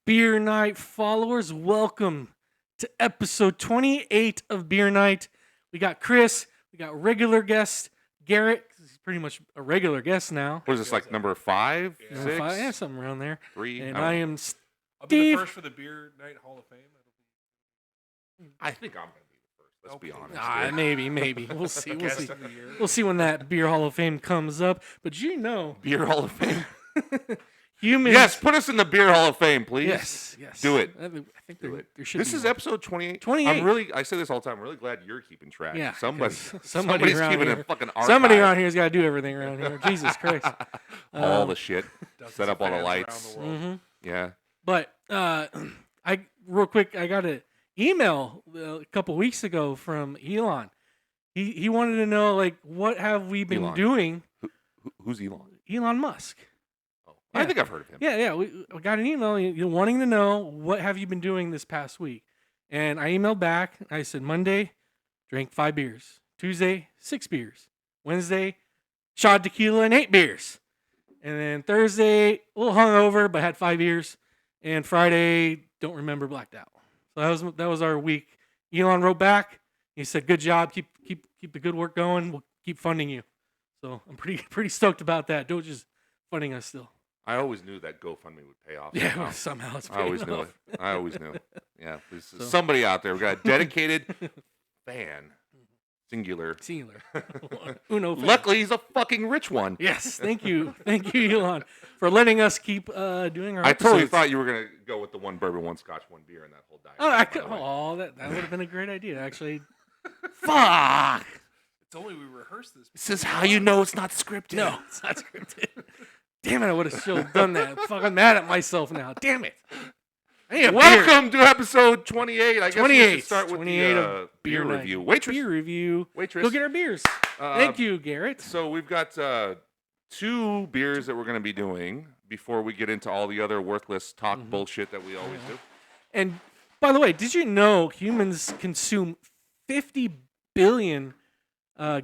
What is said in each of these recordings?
Beer Night followers? Welcome to episode 28 of Beer Night. We got Chris, we got regular guest Garrett. He's pretty much a regular guest now. What is this, like number 5, Yeah. 6? Number 5, yeah, something around there. 3? And I am I'll be the Steve. first for the Beer Night Hall of Fame. I think I'm going to be the first. Let's be honest. Maybe. We'll see. We'll Guest see. of the year. We'll see when that Beer Hall of Fame comes up. But you know, Beer Hall of Fame. humans. Yes, put us in the Beer Hall of Fame, please. Yes. Do it. I think there should This be is one. episode 28. 28. I say this all the time. I'm really glad you're keeping track. Yeah, Somebody's 'cause somebody around keeping here- a fucking archive. Somebody around here's got to do everything around here. Jesus Christ. all the shit. Dozens Set up of all the fans lights. around the world. Mhm. Yeah. But I real quick, I got an email a couple weeks ago from Elon. He wanted to know, like, what have we been Elon. doing? Who's Elon? Elon Musk. Oh, Yeah. I think I've heard of him. Yeah. We got an email wanting to know what have you been doing this past week. And I emailed back. I said Monday, drank 5 beers. Tuesday, 6 beers. Wednesday, shot tequila and 8 beers. And then Thursday, a little hungover, but had 5 beers. And Friday, don't remember, blacked out. So that was our week. Elon wrote back. He said, "Good job. Keep the good work going. We'll keep funding you." So I'm pretty stoked about that. Doge is funding us still. I always knew that GoFundMe would pay off. Yeah, somehow. somehow it's I always paying knew off. it. I always knew it. Yeah. There's So- somebody out there. We got a dedicated fan. Singular. Singular. Uno. fan. Luckily, he's a fucking rich one. Yes, thank you, Elon, for letting us keep doing our. I totally episodes. thought you were going to go with the 1 bourbon, 1 scotch, 1 beer in that whole diet. Oh, by the way. that would have been a great idea, actually. Fuck. It's only we rehearsed this. This is how you know it's not scripted. No, it's not scripted. Damn it! I would have still done that. I'm fucking mad at myself now. Damn it. I need a beer. Welcome to episode 28. I guess we 28. should start with 28 the of beer night. review. Waitress. Beer review. Waitress. Go get our beers. Thank you, Garrett. So we've got 2 beers that we're going to be doing before we get into all the other worthless talk bullshit that we always do. And by the way, did you know humans consume 50 billion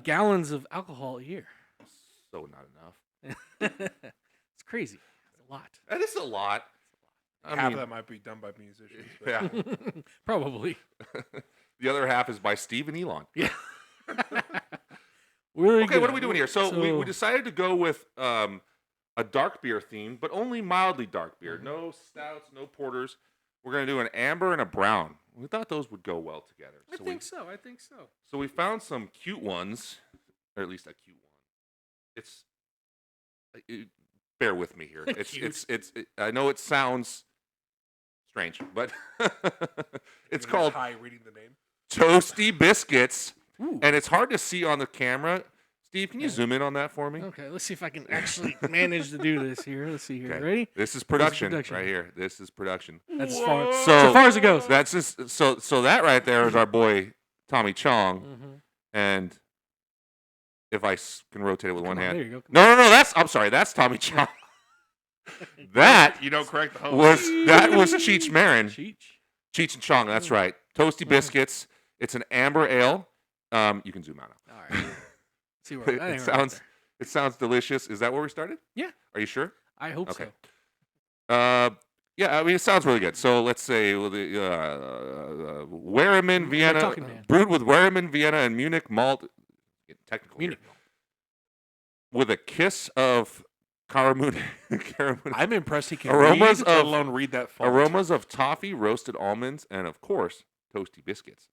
gallons of alcohol a year? So not enough. It's crazy. It's a lot. That is a lot. I Half mean, of that might be done by musicians. But yeah. Probably. The other half is by Steve and Elon. Yeah. Really Okay, good. what are we doing here? So we decided to go with a dark beer theme, but only mildly dark beer. No stouts, no porters. We're going to do an amber and a brown. We thought those would go well together. I think so. So we found some cute ones, or at least a cute one. Bear with me here. I know it sounds strange, but it's even called high reading the name. Toasty Biscuits, Ooh. and it's hard to see on the camera. Steve, can you zoom in on that for me? Okay, let's see if I can actually manage to do this here. Let's see here. Okay. Ready? This is production, production. right here. This is production. That's as far, So- so far as it goes. That's just so that right there is our boy Tommy Chong, Mhm. and if I can rotate it with one Come on, hand. there you go. No. I'm sorry. That's Tommy Chong. That You don't correct the host. was Cheech Marin. Cheech. Cheech and Chong. That's right. Toasty Biscuits. It's an amber ale. You can zoom out. All right. See where that ain't It right sounds delicious. Is that where we started? Yeah. Are you sure? there. I hope Okay. so. Yeah, I mean, it sounds really good. So let's say Weyermann, Vienna, talking, man. brewed with Weyermann, Vienna, and Munich malt. Technical Munich. here. With a kiss of Karamune. I'm impressed he can Aromas read, let of- alone read that font. Aromas of toffee, roasted almonds, and of course, toasty biscuits.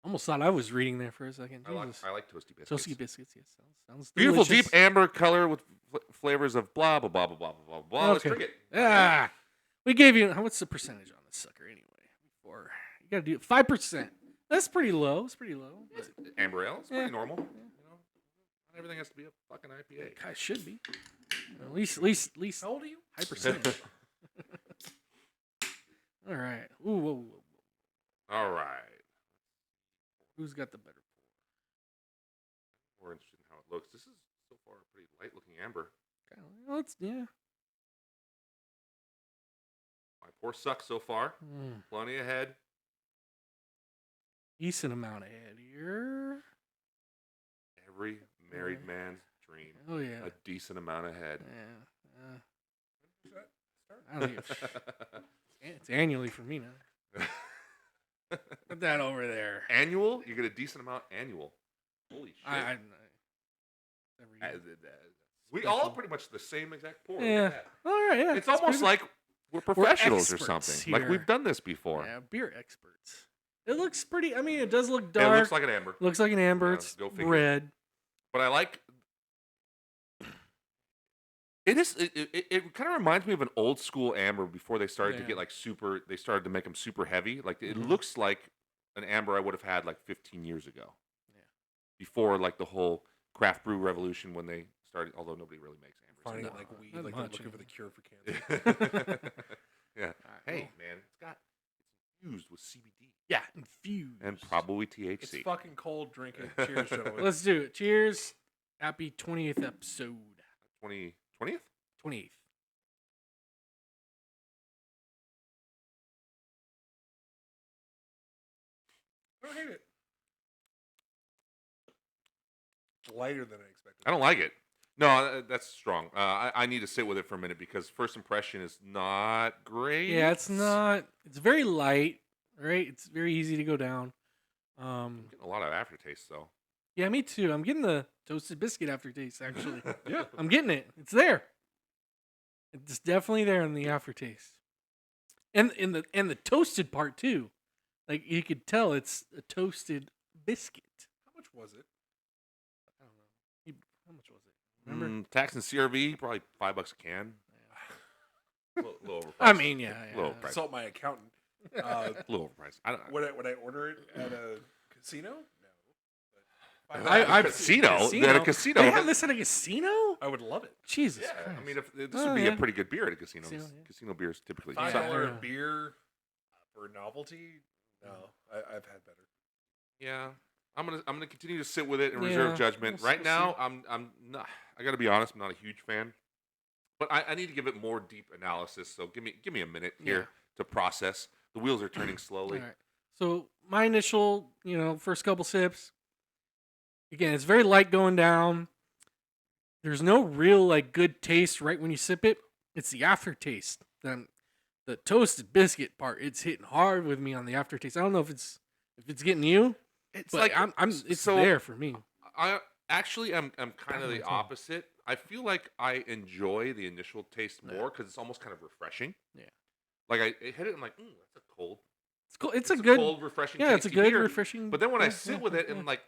Almost thought I was reading there for a second. I like Jesus. toasty biscuits. Toasty biscuits. Yes, sounds Beautiful, delicious. deep amber color with flavors of blah, blah, blah, blah, blah, blah, blah. Let's Okay. drink it. Ah, we gave you. What's the percentage on this sucker anyway? Before you got to do 5%. That's pretty low. It's pretty low. It's amber ale. It's pretty Yeah. normal. You know, not everything has to be a fucking IPA. It should be. At least. How old are you? High percentage. All right. Ooh, whoa, whoa, whoa. All right. Who's got the better More interested in how it looks. This is so far a pretty light looking amber. pour? Well, yeah. My pour sucks so far. Mm. Plenty ahead. Decent amount ahead here. Every married man's dream. Oh yeah. A decent amount ahead. Yeah. I don't think It's annually for me now. Put that over there. Annual? You get a decent amount annual. Holy shit. Every year. We all pretty much the same exact pour. Look at Yeah. that. All right. Yeah. It's that's almost pretty like we're professionals or experts something. Like here. we've done this before. good. Yeah, beer experts. It looks pretty. I mean, it does look It dark. looks like an amber. Looks like an amber. Yeah, It's go figure. red. But I like. It is. It kind of reminds me of an old school amber before they started to Yeah. get like super. They started to make them super heavy. Like it Mhm. looks like an amber I would have had like 15 years ago. Yeah. Before like the whole craft brew revolution when they started. Although nobody really makes ambers. Finding No, it like weed, not like much they're looking for the anymore. cure for cancer. Yeah. All right, Hey well, man, it's infused with CBD yeah, infused. and probably It's THC. fucking cold. Drink it. Cheers, gentlemen. Let's do it. Cheers. Happy 20th episode. 20th? 28th. I don't hate it. Lighter than I expected. I don't like it. No, that's strong. I need to sit with it for a minute because first impression is not great. Yeah, it's not. It's very light, right? It's very easy to go down. I'm getting a lot of aftertaste though. Yeah, me too. I'm getting the toasted biscuit aftertaste. Actually, Yeah. I'm getting it. It's there. It's definitely there in the aftertaste, and the toasted part too. Like you could tell, it's a toasted biscuit. How much was it? I don't know. How much was it? Remember? Tax and CRV probably $5 a can. Little overpriced. I mean, yeah. Little yeah. price. Consult my accountant. A little overpriced. I don't. Would I order it at a casino? No. I've casino. At a casino. They have this at a casino? I would love it. Jesus Yeah, Christ. I mean, if this Oh, would be yeah. a pretty good beer at a casino. Casino, yeah. Casino beers typically. $5 suck. Yeah. beer for novelty? No, I've had better. Yeah, I'm gonna continue to sit with it and Yeah, reserve judgment. we'll Right see. now, I'm not. I gotta be honest. I'm not a huge fan, but I need to give it more deep analysis. So give me a minute here Yeah. to process. The wheels are turning slowly. All right. So my initial, first couple sips. Again, it's very light going down. There's no real like good taste right when you sip it. It's the aftertaste. The toasted biscuit part. It's hitting hard with me on the aftertaste. I don't know if it's getting you, It's but like it's so there for me. I actually am kind of Definitely the too. opposite. I feel like I enjoy the initial taste Yeah. more because it's almost kind of refreshing. Yeah. Like I hit it, I'm like, that's a cold. It's cool. It's It's a good, cold, refreshing. yeah. It's a tasty good, beer. refreshing. But then when I yeah, sit yeah, with it, yeah. I'm like,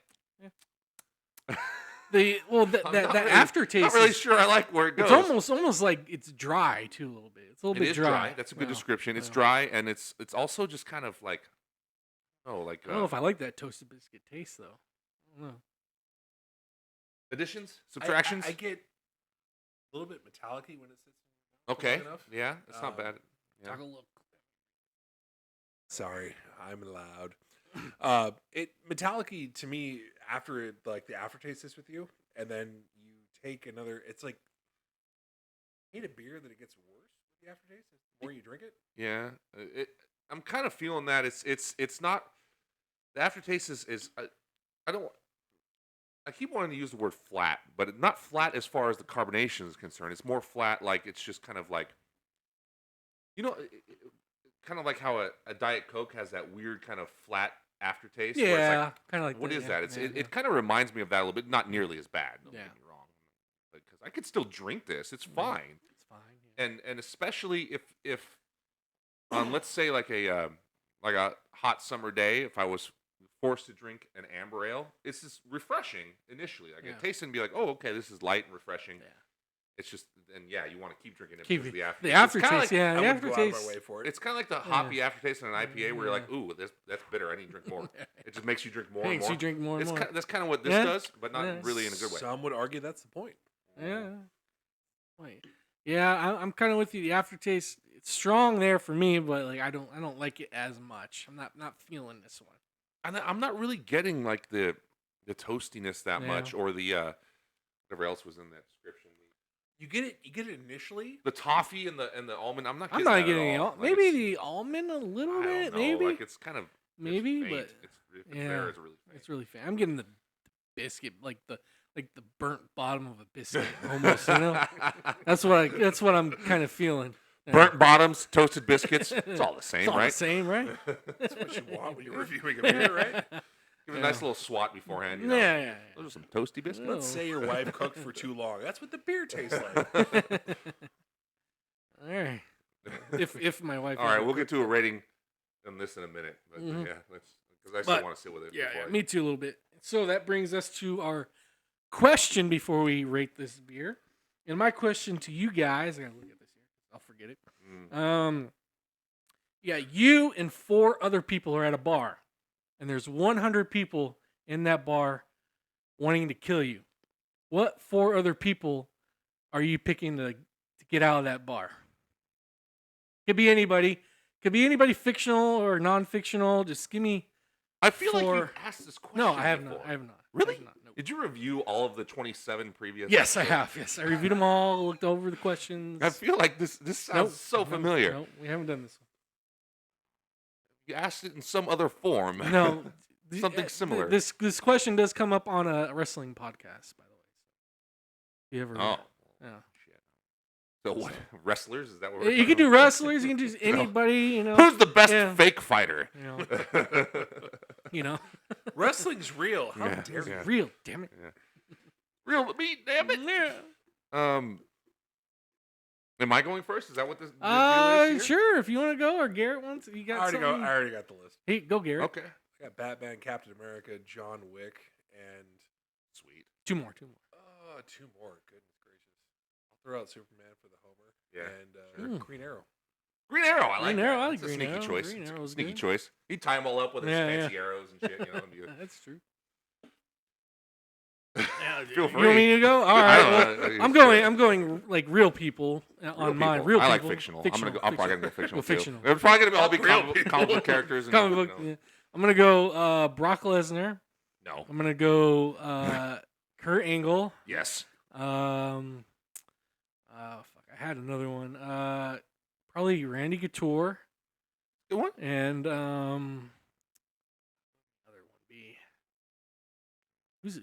that I'm that not really- aftertaste. not really is- sure I like where it goes. It's almost like it's dry too a little bit. It's a little It bit is dry. That's a good Wow. description. It's Wow. dry and it's also just kind of like, I don't know uh, if I like that toasted biscuit taste though. I don't know. additions, subtractions. I get a little bit metallic-y when it sits. Okay, enough. yeah, it's not Um, bad. Yeah. Take a look. Sorry, I'm loud. It metallic-y to me after it, like the aftertaste is with you, and then you take another. It's like hate a beer that it gets worse with the aftertaste the more you drink it. Yeah, I'm kind of feeling that it's not the aftertaste is I don't I keep wanting to use the word flat, but not flat as far as the carbonation is concerned. It's more flat, like it's just kind of like kind of like how a Diet Coke has that weird kind of flat aftertaste. Where it's Yeah, like, kind of like what that. is yeah, that? It's yeah, it kind of reminds me of that a little bit. Not nearly as bad. Don't Yeah. get me wrong, because I could still drink this. It's Yeah. fine. It's fine. Yeah. And especially if on let's say like a hot summer day, if I was forced to drink an amber ale, it's just refreshing initially. Like Yeah. it tastes and be like, oh, okay, this is light and refreshing. Yeah. It's just and yeah, you want to keep drinking it Keep because it- of the the aftertaste. It's kinda aftertaste, yeah, I the wouldn't go out of my aftertaste. way for it. It's kind of like the Yeah. hoppy aftertaste in an IPA where you're like, Yeah. ooh, that's bitter. I need to drink more. It just makes you drink more and Makes more. you drink more and more. That's kind of what this Yeah. does, but not Yeah. really in a good way. Some would argue that's the point. Yeah. Wait. Yeah, I'm kind of with you. The aftertaste, it's strong there for me, but like I don't like it as much. I'm not feeling this one. And I'm not really getting like the toastiness that Yeah. much, or the whatever else was in that description. You get it initially. The toffee and the almond. I'm not. I'm Getting not that at getting all. it. Like, Maybe it's- the almond a little I don't bit. know, Maybe. like it's kind of Maybe, it's faint. but if it's yeah, there, it's really faint. it's really faint. I'm getting the biscuit, like the burnt bottom of a biscuit, almost. That's what I'm kind of feeling. Burnt bottoms, toasted biscuits. It's all the same, It's all right? the same, right? That's what you want when you're reviewing a beer, right? Give it a nice little swat beforehand. You know? Yeah. Those are some toasty biscuits. Let's say your wife cooked for too long. That's what the beer tastes like. All right. If my wife. All right, we'll get to a rating on this in a minute. But Mhm. yeah, because I still want to sit with it. Yeah, before I- me too a little bit. So that brings us to our question before we rate this beer. And my question to you guys, I gotta look at this here. I'll forget it. Mm. Yeah, you and 4 other people are at a bar, and there's 100 people in that bar wanting to kill you. What 4 other people are you picking to get out of that bar? Could be anybody. Could be anybody fictional or non-fictional. Just give me. I feel like 4 you've asked this question. No, I have before. not. I have not. Really? I have not. Nope. Did you review all of the 27 previous? Yes, I episodes? have. Yes, I reviewed them all. Looked over the questions. I feel like this sounds Nope. so familiar. No, we haven't done this You asked it in some other form. one. No, Something similar. This question does come up on a wrestling podcast, by the way. You ever? Oh. Yeah. Shit. So what? Wrestlers? Is that what we're You can talking do about? wrestlers. You can do anybody. You know. Who's the best Yeah. fake fighter? You know. You know. Wrestling's real. How Yeah, dare you? yeah. Real. Damn it. Real to me, damn it. Yeah. Am I going first? Is that what this deal is here? Sure. If you want to go, or Garrett wants. You got I something? already got the list. Hey, go Garrett. Okay. I got Batman, Captain America, John Wick, and Sweet. 2 more. 2 more. 2 more. Goodness gracious. I'll throw out Superman for the Homer. Yeah, And sure. Green Arrow. Green Arrow. I like Green Arrow, that. I like It's a Green sneaky Arrow. choice. Green It's a Arrow's sneaky good. choice. He'd tie them all up with his Yeah, fancy yeah. arrows and shit. You know, and be That's true. feel You free. want me to go? All I right. don't Well, know. I'm going like real people on mine. people. Real I like people. fictional. I'm probably gonna go fictional. Go fictional. too. They're probably gonna all be Real comic people. book characters. And, Comic book. you know. Yeah. I'm gonna go Brock Lesnar. No. I'm gonna go Kurt Angle. Yes. Oh fuck, I had another one. Probably Randy Couture. Good one. And another one be who's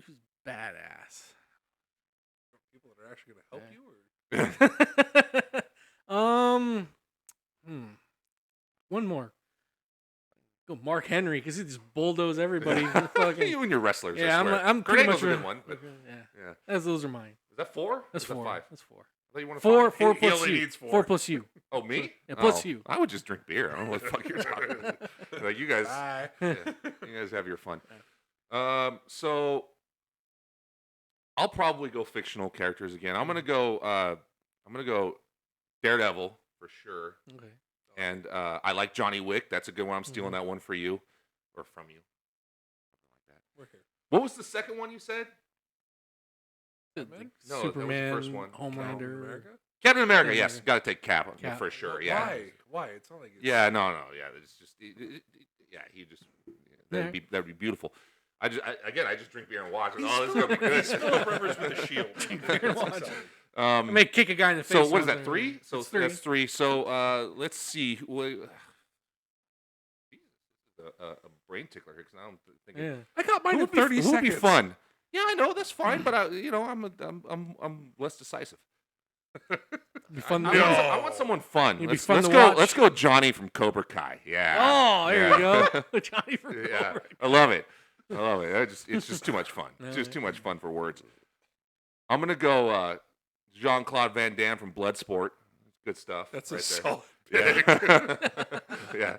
badass. People that are actually going to help you? Or? One more. Go Mark Henry because he just bulldoze everybody. Fucking, You and your wrestlers. yeah, I swear. I'm Kurt pretty Angle's much a good one. But, yeah, yeah. those are mine. Is that 4? That's Or is that 4. 5? That's 4. I thought you wanted 4 5. 4 He plus only you. needs 4. 4 plus you. Oh, me? Yeah, plus Oh, you. I would just drink beer. I don't know what the fuck you're talking about. Like, you guys, Bye. yeah, you guys have your fun. So I'll probably go fictional characters again. I'm gonna go Daredevil for sure. Okay. And I like Johnny Wick. That's a good one. I'm stealing that one for you or from you. Something like that. We're here. What was the second one you said? Batman? No, that was the Superman, first one. Homelander. America? Captain America. Captain Yes, America. got to take Cap, Cap. for sure. Yeah. Why? It's not like it's... Yeah. No. Yeah. It's just. Yeah. He just. Yeah. That'd be beautiful. I just drink beer and watch it. He's Oh, this is gonna be He's good. Philip Rivers with a shield. beer and watch it. I Um, may kick a guy in the face. so what is once that? I- 3? So It's 3. that's 3. So let's see. A brain tickler here because now I'm thinking. Yeah. I got mine Who in would 30 who seconds. would be fun? Yeah, I know that's fine, but I'm less decisive. It'd be fun. I No. want someone fun. It'd be Let's, fun let's to go. watch. Let's go, Johnny from Cobra Kai. Yeah. Oh, there Yeah. you go. Johnny from Yeah, Cobra. I love it. It's just too much fun. No, It's just yeah. too much fun for words. I'm gonna go Jean-Claude Van Damme from Bloodsport. Good stuff. That's right a there. solid pick. Yeah. Yeah.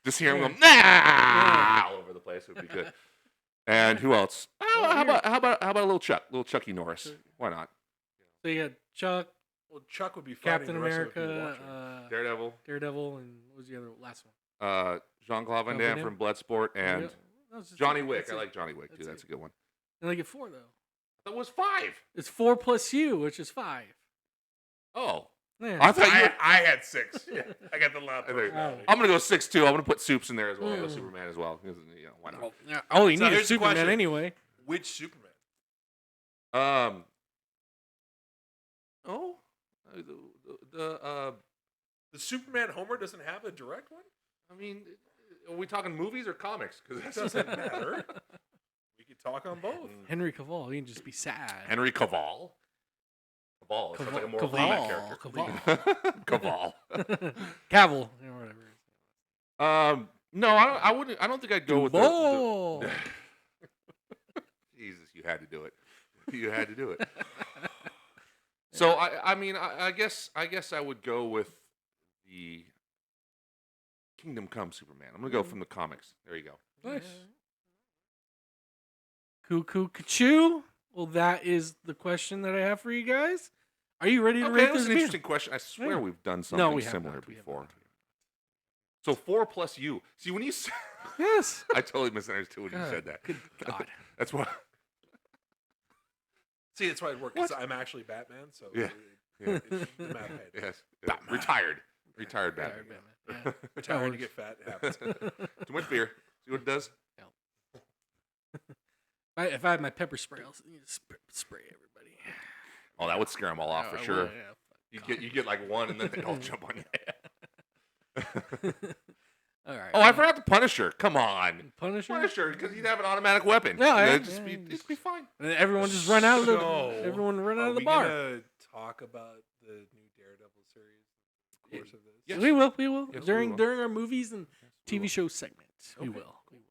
Just hear him go all over the place would be good. And who else? How about a little Chucky Norris? Why not? So you got Chuck, Well, Chuck would be fighting Captain the rest of the people America, watching. Daredevil, and what was the other last one? Jean-Claude Van Van Damme Damme? from Bloodsport and That was just Johnny it. Wick. That's I it. like Johnny Wick too. That's That's a it. good one. And I get 4 though. That was 5. It's 4 plus you, which is 5. Oh, Yeah. I thought you. I had 6. Yeah, I got the loud There you go. personality. I'm gonna go 6 too. I'm gonna put Soups in there as well. I'll go Mm. Superman as well. 'Cause, you know, why not? Well, yeah, all you So need here's is the Superman question. anyway. Which Superman? Oh, The Superman Homer doesn't have a direct one? I mean, are we talking movies or comics? Because It doesn't matter. We could talk on both. Henry Cavill, he can just be sad. Henry Cavill. Caval. Sounds like a Mortal Caval. Kombat character. Caval. Cavill, or whatever. No, I wouldn't. I don't think I'd go with the Ball. Jesus, you had to do it. You had to do it. So I mean, I guess I would go with the Kingdom Come Superman. I'm gonna go from the comics. There you go. Nice. Cuckoo Cachoo. Well, that is the question that I have for you guys. Are you ready to Okay, rate that was this an beer? interesting question. I swear Yeah. we've done No, something we have similar not. We have before. not. So 4 plus you. See, when you said, Yes. I totally misunderstood when you said that. Good God. That's why. See, that's why it works. 'Cause I'm actually Batman, so Yeah. Yeah. it's the mad head. Yes. Batman. Retired Retired Batman. Batman. Yeah. Retired to get fat. It happens. Too much beer. See what it does? If I had my pepper spray, I'll spray everybody. Oh, that would scare them all off for I sure. would, yeah. You get like one, and then they all jump on you. All right. Oh, I forgot the Punisher. Come on, Punisher. Punisher, because he'd have an automatic weapon. Yeah, yeah, it'd just be fine. And then everyone just run out of the. So, Everyone run out Are of the we bar. gonna talk about the new Daredevil series in the course of this? Yes. We will. We will. Yes, we during will. during our movies and we TV will. show segments. We Okay. will. We will.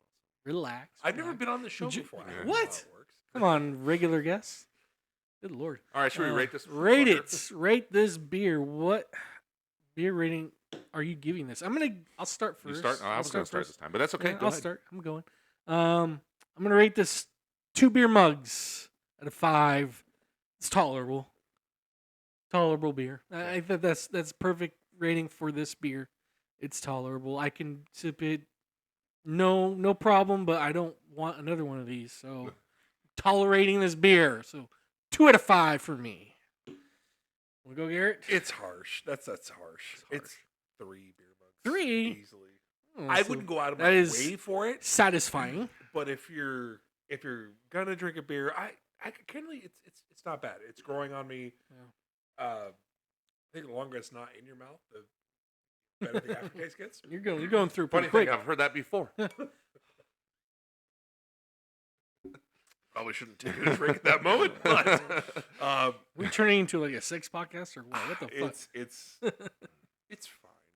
Relax. I've never relax. been on the show Would you- before. I Yeah. don't know What? how it works. Come on, regular guests. Good lord. All right, should we rate this? Rate fucker? it. Rate this beer. What beer rating are you giving this? I'll start You first. start. Oh, I was going to start first. this time, but that's okay. Yeah, Go I'll ahead. start. I'm going. I'm gonna rate this 2 beer mugs out of 5. It's tolerable. Tolerable beer. I think that's perfect rating for this beer. It's tolerable. I can sip it. No problem. But I don't want another one of these. So tolerating this beer. So 2 out of 5 for me. Wanna go, Garrett? It's harsh. That's harsh. It's 3 beer mugs. 3? Easily. Oh, I so wouldn't go out of that my is way for it. satisfying. But if you're gonna drink a beer, I generally it's not bad. It's growing on me. I think the longer it's not in your mouth, the better the aftertaste gets. You're going through Funny pretty thing, quick. I've heard that before. Probably shouldn't take a drink at that moment, but We turning into like a sex podcast or what? What the fuck? it's fine.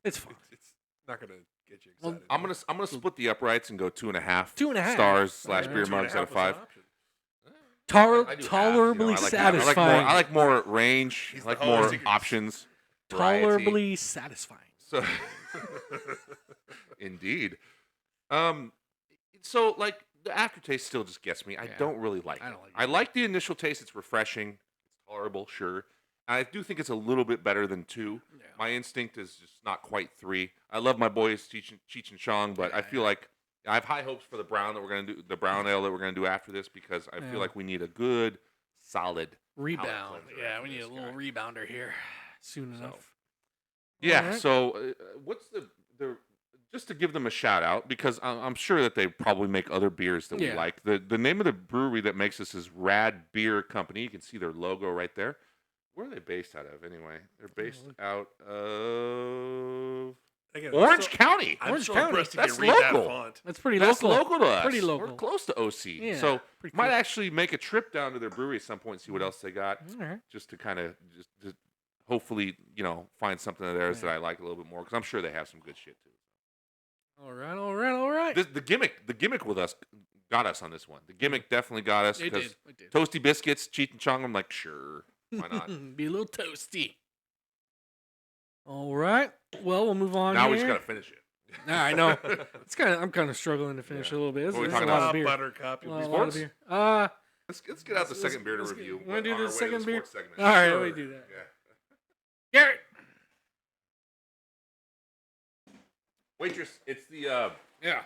It's fine. It's not gonna get you Well, excited. I'm gonna split the uprights and go 2.5. 2.5. stars / Alright. beer 2.5 mugs out of was an 5. option. Tolerably I do half, you know, I like half. satisfying. I like more range. He's I like the more host. He can- options. variety. Tolerably satisfying. So, indeed. So like the aftertaste still just gets me. I Yeah. don't really like I it. don't like it I like the initial taste. It's refreshing. It's tolerable, sure. I do think it's a little bit better than 2. Yeah. My instinct is just not quite 3. I love my boys Cheech and Chong, but I feel like I have high hopes for the brown that we're gonna do, the brown ale that we're gonna do after this, because I Yeah. feel like we need a good, solid Rebound. cleanser Yeah, for we need a this little guy. rebounder here soon So, enough. Yeah. Alright. So, what's the just to give them a shout out, because I'm sure that they probably make other beers that we Yeah. like. The name of the brewery that makes this is Rad Beer Company. You can see their logo right there. Where are they based out of anyway? They're based look. out of Again, Orange County. I'm Orange so County. impressed you That's can read that local. font. That's pretty That's local. local to us. Pretty We're local. close to OC. Yeah, So pretty might cool. actually make a trip down to their brewery at some point and see what else they got, All right. just to kind of just hopefully find something of theirs Yeah. that I like a little bit more, because I'm sure they have some good shit too. All right. The gimmick with us got us on this one. The gimmick definitely got us, It because did. It did. Toasty Biscuits, Cheech and Chong, I'm like, sure, why not? Be a little toasty. All right. Well, we'll move on. Now here. we just gotta finish it. Nah, I know. I'm kind of struggling to finish Yeah. a little bit. What are we It's talking a lot about? of beer. Buttercup. You'll A be lot of sports? beer. Let's get out the Let's- second beer to let's review. get- wanna do on the our way to second beer? sports segment. All right, Sure. let me do that. Yeah. Garrett. Waitress, it's the Yeah.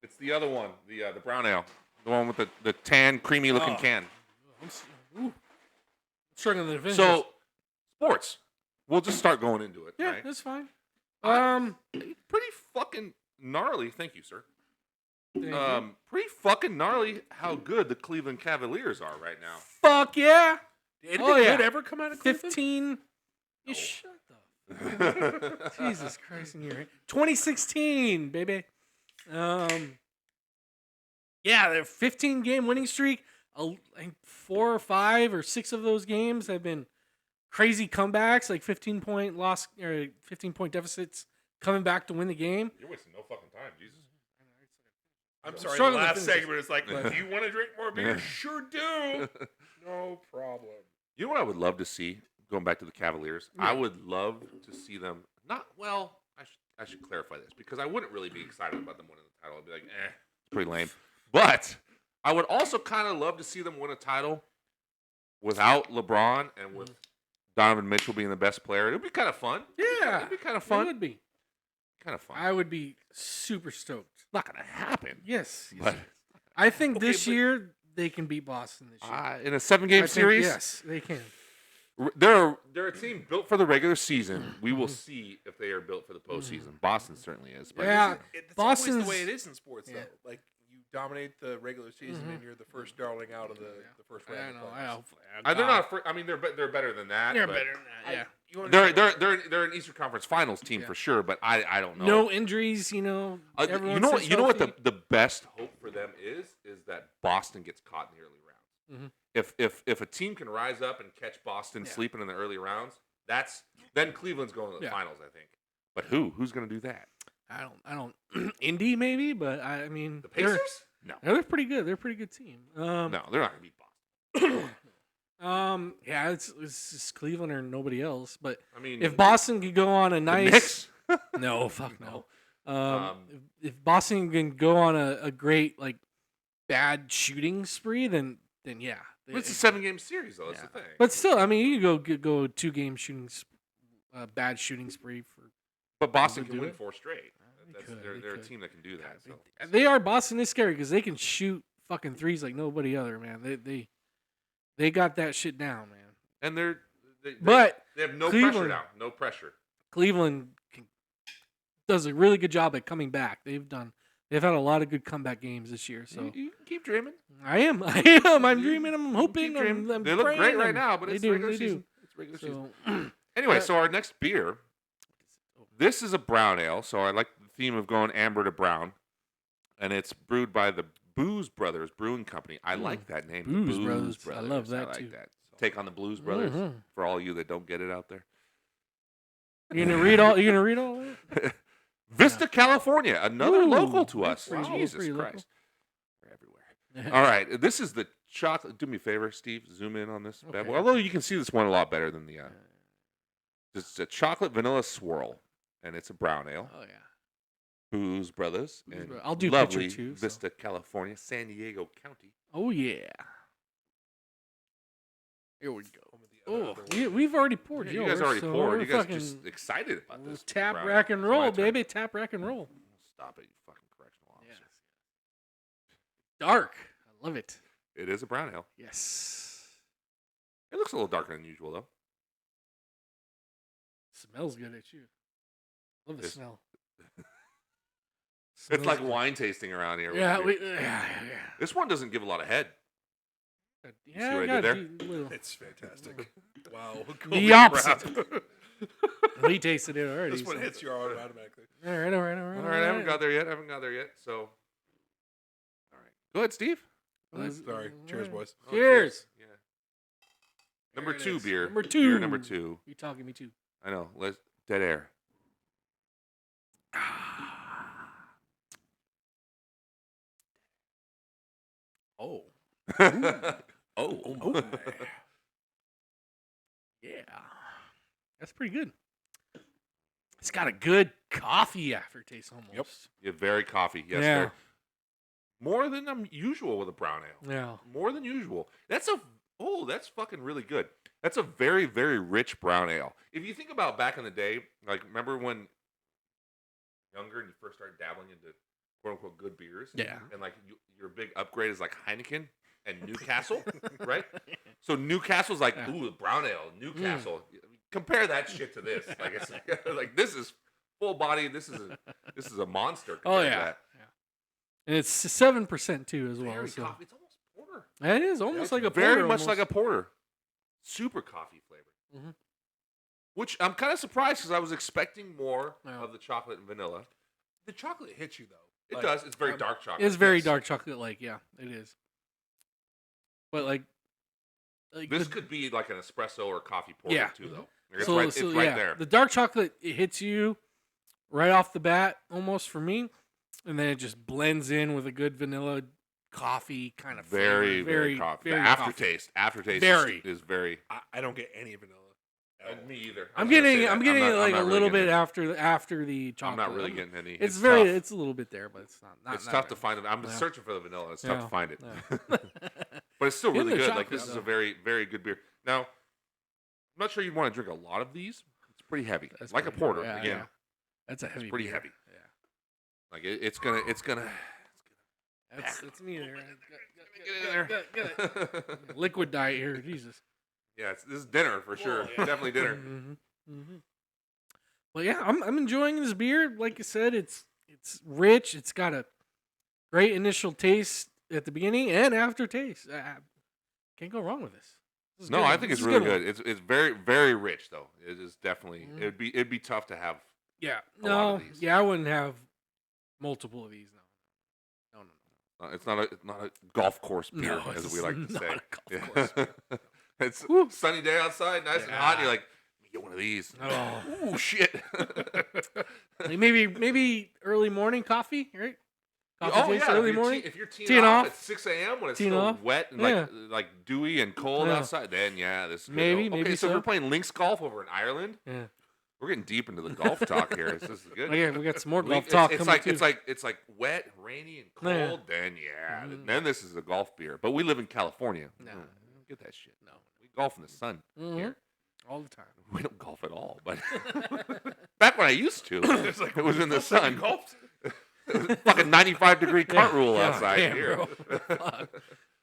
it's the other one, the brown ale, the one with the tan, creamy looking Oh. can. I'm struggling to finish. So, sports. We'll just start going into it. yeah, Right? that's fine. Pretty fucking gnarly. Thank you, sir. Thank you. Pretty fucking gnarly how good the Cleveland Cavaliers are right now. Fuck yeah. Did Oh, anything yeah. good ever come out of Cleveland? 15. No. You shut the. Jesus Christ in here. 2016, baby. Yeah, their 15-game winning streak. I think 4 or 5 or 6 of those games have been crazy comebacks, like 15-point loss or 15-point deficits, coming back to win the game. You're wasting no fucking time, Jesus. I'm sorry. The struggling to last finish segment is like, do you want to drink more beer? Sure do. No problem. You know what I would love to see? Going back to the Cavaliers, I would love to see them. Not well. I should clarify this because I wouldn't really be excited about them winning the title. I'd be like, it's pretty lame. But I would also kind of love to see them win a title without LeBron and with Donovan Mitchell being the best player. It'd be kind of fun. Yeah, it'd be kind of fun. It would be kind of fun. I would be super stoked. Not gonna happen. Yes, But I think this year they can beat Boston this year. in a 7-game series, yes, they can. They're a team built for the regular season. We will see if they are built for the postseason. Boston certainly is. But Yeah, It's always Boston's the way it is in sports, yeah. though. Like, you dominate the regular season and you're the first darling out of the first round. I of know. playoffs. they're not. I mean, they're better than that. They're but better than that. Yeah. You understand? They're an Eastern Conference Finals team for sure. But I don't know. No injuries. You know. You everyone know what? stays You know what healthy. the best hope for them is that Boston gets caught in the early rounds. If a team can rise up and catch Boston sleeping in the early rounds, then Cleveland's going to the finals, I think. But who's going to do that? I don't. Indy maybe, but I mean The Pacers? No, they're pretty good. They're a pretty good team. no, they're not going to beat Boston. Yeah, it's just Cleveland or nobody else. But I mean, if Boston could go on a the nice, Knicks? no, fuck no. Um, if Boston can go on a great like bad shooting spree, then yeah. But it's a 7-game series, though. That's the thing. But still, I mean, you can go 2-game shooting, bad shooting spree for. But Boston They can do win it? 4 straight. They're a could. team that can do that. So. They are. Boston is scary because they can shoot fucking threes like nobody other, man. They got that shit down, man. And But they have no Cleveland- pressure now. No pressure. Cleveland does a really good job at coming back. They've had a lot of good comeback games this year. So You can keep dreaming. I am. I'm dreaming. I'm hoping. Keep dreaming. I'm They look praying, great right I'm- now, but they it's do, regular they do. season. It's regular season. So Anyway, so our next beer, this is a brown ale. So I like the theme of going amber to brown, and it's brewed by the Booze Brothers Brewing Company. I like that name, the Booze Booze Brothers. I love that, I like too. that. Take on the Blues Brothers Mhm. for all you that don't get it out there. you gonna read all? You gonna read all that? Vista, California, another Ooh, local to us. that's pretty- Jesus pretty local. Christ, we're everywhere. All right, this is the chocolate. Do me a favor, Steve. Zoom in on this. bad Okay. boy. Although you can see this one a lot better than the. It's a chocolate vanilla swirl, and it's a brown ale. Oh yeah. Booze Brothers Booze in Bro- I'll do lovely picture too, so. Vista, California, San Diego County. Oh yeah. Here we go. Home of the other Oh, other one. we've already poured. You guys yours, already so poured. we're You guys fucking just excited about this. tap, brown rack, ale. and It's my roll, turn. baby. Tap, rack, and roll. Stop it, you fucking correctional officer. Yes. Dark. I love it. It is a brown ale. Yes. It looks a little darker than usual, though. Smells good at you. Love the It's- smell. It's Smells like good. wine tasting around here. with Yeah, the beer. yeah. This one doesn't give a lot of head. Yeah, what I got did a little. It's fantastic. Wow. The opposite. We tasted it already. This one so. hits you automatically. All right. All right, I haven't got there yet. So, all right. Go ahead, Steve. Sorry. Cheers, boys. Oh, Cheers. Yeah. Number There it 2 is. beer. Number Beer 2. number 2. You talking me too? I know. Let's dead air. Oh. Oh. Yeah. That's pretty good. It's got a good coffee aftertaste almost. Yep. Yeah, very coffee. Yes, Yeah. very- more than usual with a brown ale. Yeah. More than usual. That's fucking really good. That's a very, very rich brown ale. If you think about back in the day, like remember when younger and you first started dabbling into quote unquote good beers? Yeah. And like your big upgrade is like Heineken and Newcastle, right? So Newcastle's like, Yeah. ooh, brown ale, Newcastle. Compare that shit to this. Like it's like this is full body. This is a monster. Oh compared to yeah. that. And it's 7% too as well. Very So. coffee. It's almost porter. It is almost like a Very porter, much like a almost. porter. Super coffee flavored. Mhm. Which I'm kind of surprised because I was expecting more Yeah. of the chocolate and vanilla. The chocolate hits you, though. It Like, does. It's very dark chocolate. It's very Yes. dark chocolate like, yeah, it is. But like Like This could be like an espresso or coffee porter Yeah. too, though. It's it's right there. The dark chocolate, it hits you right off the bat, almost for me, and then it just blends in with a good vanilla coffee kind of Very, flavor. very coffee. The coffee. aftertaste Very. is very. I don't get any vanilla. Me either. I'm getting it like not a really little bit getting after the chocolate. I'm not really getting any. It's tough. it's a little bit there, but it's not. It's tough to find it. I'm searching for the vanilla. It's tough to find it. Yeah. But it's still In really the good. chocolate, Like this is though. a very, very good beer. Now, I'm not sure you'd want to drink a lot of these. It's pretty heavy. That's like a pretty porter heavy. again. Yeah. That's a heavy. pretty beer. heavy. Yeah. Like it's gonna. That's me there. Get in there. Liquid diet here, Jesus. Yeah, this is dinner for sure. yeah. Definitely dinner. Well, yeah, I'm enjoying this beer. Like I said, it's rich. It's got a great initial taste at the beginning and aftertaste. Can't go wrong with this. This is No, good. I think This it's is really one. good. It's very, very rich though. It is definitely. It'd be tough to have. Yeah. a lot No. of these. Yeah, I wouldn't have multiple of these. No. It's not a golf course beer, No, as it's we like to not say. a golf course It's Woo. sunny day outside, nice and hot. And you're like, let me get one of these. Oh. Ooh, shit. Like maybe early morning coffee, right? Coffee taste, if early you're morning. if you're teeing teeing off off. at 6 a.m. when it's Teeing still off. wet and Yeah. like dewy and cold Yeah. outside, then this is good. Maybe Okay, so so. we're playing links golf over in Ireland. Yeah. We're getting deep into the golf talk here. This is good. Oh, yeah, we got some more golf It's- talk it's coming like too. it's like wet, rainy, and cold. Yeah. Then then this is a golf beer. But we live in California. No. Get that shit. No. We golf in the sun here. all the time. We don't golf at all. But back when I used to, it was in the sun. Golfed. It was fucking 95-degree cart rule outside damn, here. bro. Fuck.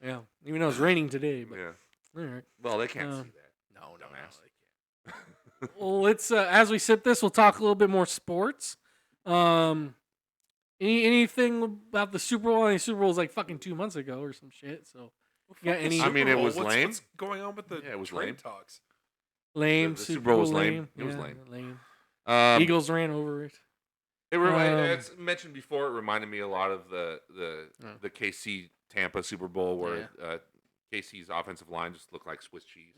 Yeah, even though it's raining today, but Yeah. all right. Well, they can't see that. No, Dumbass. they can't. Well, let's as we sip this, we'll talk a little bit more sports. Anything about the Super Bowl? I mean, Super Bowl was like fucking 2 months ago or some shit. So, you got any I mean, it was what's, lame. What's going on with the Yeah, it was trade lame. talks? lame? the Super Super Bowl was Bowl lame. It was Yeah, lame. Eagles ran over it. It's mentioned before. It reminded me a lot of the KC Tampa Super Bowl where KC's offensive line just looked like Swiss cheese.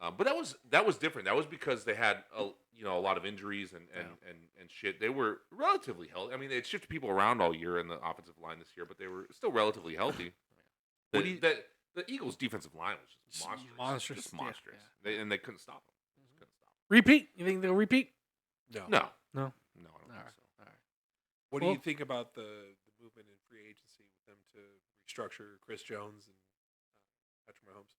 But that was different. That was because they had a lot of injuries and shit. They were relatively healthy. I mean, they had shifted people around all year in the offensive line this year, but they were still relatively healthy. The Eagles' defensive line was just monstrous. Just monstrous. Yeah. They couldn't stop them. Couldn't stop Repeat? You think they'll repeat? them. No. No, I don't think so. All right. What Well- do you think about the movement in free agency with them to restructure Chris Jones and Patrick Mahomes?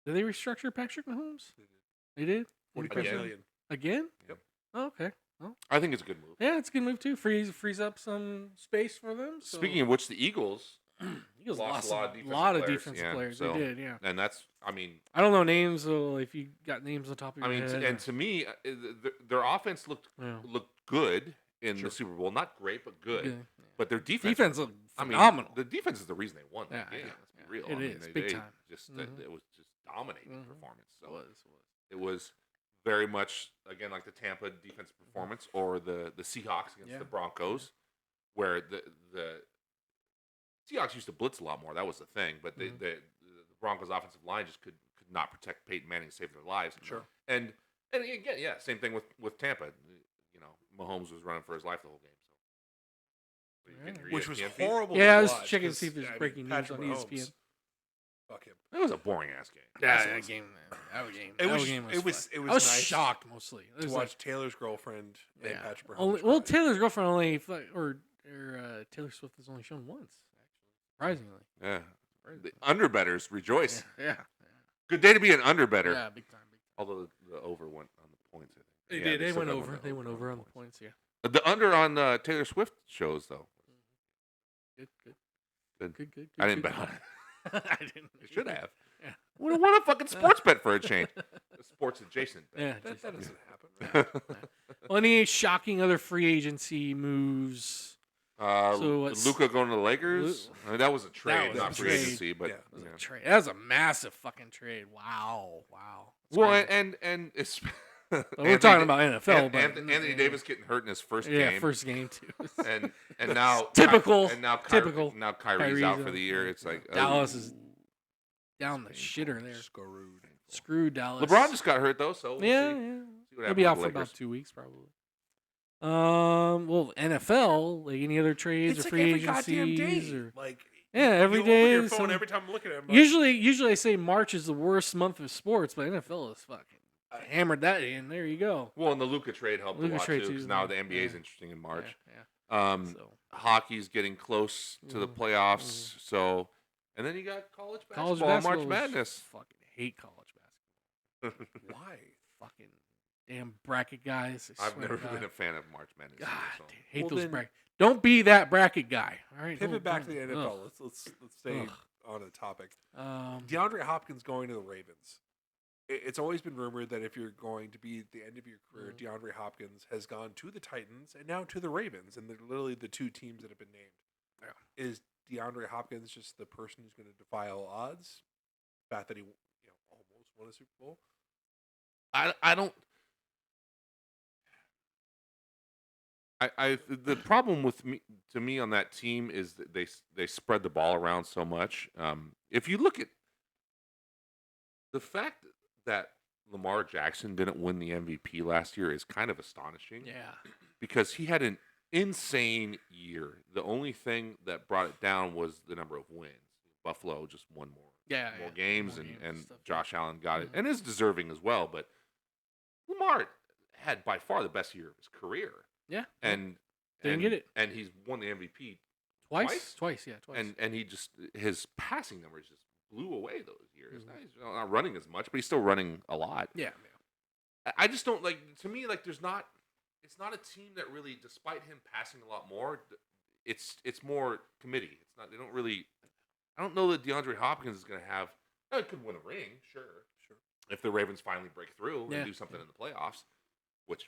Did they restructure Patrick Mahomes? They did. They did. 45 Again? million. Again? Yep. Oh, okay. Well, I think it's a good move. yeah, it's a good move too. Frees up some space for them. So. Speaking of which, the Eagles, Eagles lost lost a a lot of players, defensive yeah, players. so- They did, yeah. and that's, I mean, I don't know names, so if you got names on top of your head. and to me, their offense looked good in Sure. the Super Bowl. Not great, but good. Yeah. But their defense, Defense looked I mean, phenomenal. the defense is the reason they won that Yeah, game. yeah, Let's be real. It I mean, is, big time. Just Mhm. it was just dominating Mhm. performance. So It was. it was very much again like the Tampa defensive performance or the Seahawks against Yeah. the Broncos, where the Seahawks used to blitz a lot more. That was the thing, but the Broncos offensive line just could not protect Peyton Manning to save their lives. Sure. And again, yeah, same thing with Tampa. You know, Mahomes was running for his life the whole game. So, Yeah. Which was ESPN feed? horrible. Yeah, I to was watch checking to 'cause, see if there's I mean, breaking news Patrick on Mahomes, ESPN. Fuck him. It was a boring ass game. That game. It was. game It was. fun. It was I was nice shocked mostly. It to was watch Taylor's girlfriend and yeah. Patrick Mahomes. Only, well, cry. Taylor's girlfriend only, or Taylor Swift has only shown once, actually. Surprisingly. Yeah. The underbetters rejoice. Yeah. Good day to be an underbetter. Yeah, big time. Although the over went on the points. I think. They Yeah, did. They still went got over. They went over on the points. Yeah. The under on Taylor Swift shows though. Good. I didn't bet on it. I didn't. I should have. Yeah. Would have won a fucking sports bet for a change. A sports adjacent bet. Yeah. That just- doesn't happen. Well, any shocking other free agency moves? So what's- Luca going to the Lakers? I mean, that was a trade, was not a free trade. agency, but Yeah. yeah. Trade. That was a massive fucking trade. Wow. That's Well, crazy. and it's But we're talking about NFL. But Anthony Davis getting hurt in his first Yeah, game. first game too. and now Typical. and now Typical. now Kyrie's Kyrie's out out. for the year. It's like Dallas is down the It's shitter there. Screwed. Screw Dallas. LeBron just got hurt though, so we'll yeah, see. yeah. See what He'll be happens out with for the about Lakers. 2 weeks probably. Well, NFL, like any other trades It's or like free every goddamn agencies day. or Like yeah, every you day. open your is phone some- every time I'm looking at it. usually I say March is the worst month of sports, but NFL is fucking hammered that in. There you go. Well, and the Luka trade helped Luka a lot trade too, too, because now yeah. the NBA is Yeah. interesting in March. Yeah. So Hockey's getting close to the Mhm. playoffs, so and then you got college basketball, college basketball March is- Madness. Fucking hate college basketball. Why? Fucking damn bracket guys. I I've swear never to God. been a fan of March Madness. God, either, so. damn, hate Well, those then- bracket. Don't be that bracket guy. All right. Pivot back to the don't- NFL. ugh. Let's stay Ugh. on the topic. Um, DeAndre Hopkins going to the Ravens. It's always been rumored that if you're going to be at the end of your career, DeAndre Hopkins has gone to the Titans and now to the Ravens, and they're literally the two teams that have been named. Yeah. Is DeAndre Hopkins just the person who's going to defy all odds? The fact that he almost won a Super Bowl? I don't. The problem with me on that team is that they spread the ball around so much. If you look at the fact that Lamar Jackson didn't win the MVP last year is kind of astonishing. yeah. Because he had an insane year. The only thing that brought it down was the number of wins. Buffalo just won more Yeah. games, More and, games and and stuff, Josh Allen got it, Mhm. and is deserving as well. But Lamar had by far the best year of his career, Yeah. and Didn't get it. and he's won the MVP, Twice. Yeah. Twice. and he just his passing numbers just blew away those years. Mhm. Now he's not running as much, but he's still running a lot. yeah. I just don't like. To me, like it's not a team that really, despite him passing a lot more, it's more committee. It's not. They don't really. I don't know that DeAndre Hopkins is going to have. He could win a ring, sure. If the Ravens finally break through Yeah. and do something in the playoffs, which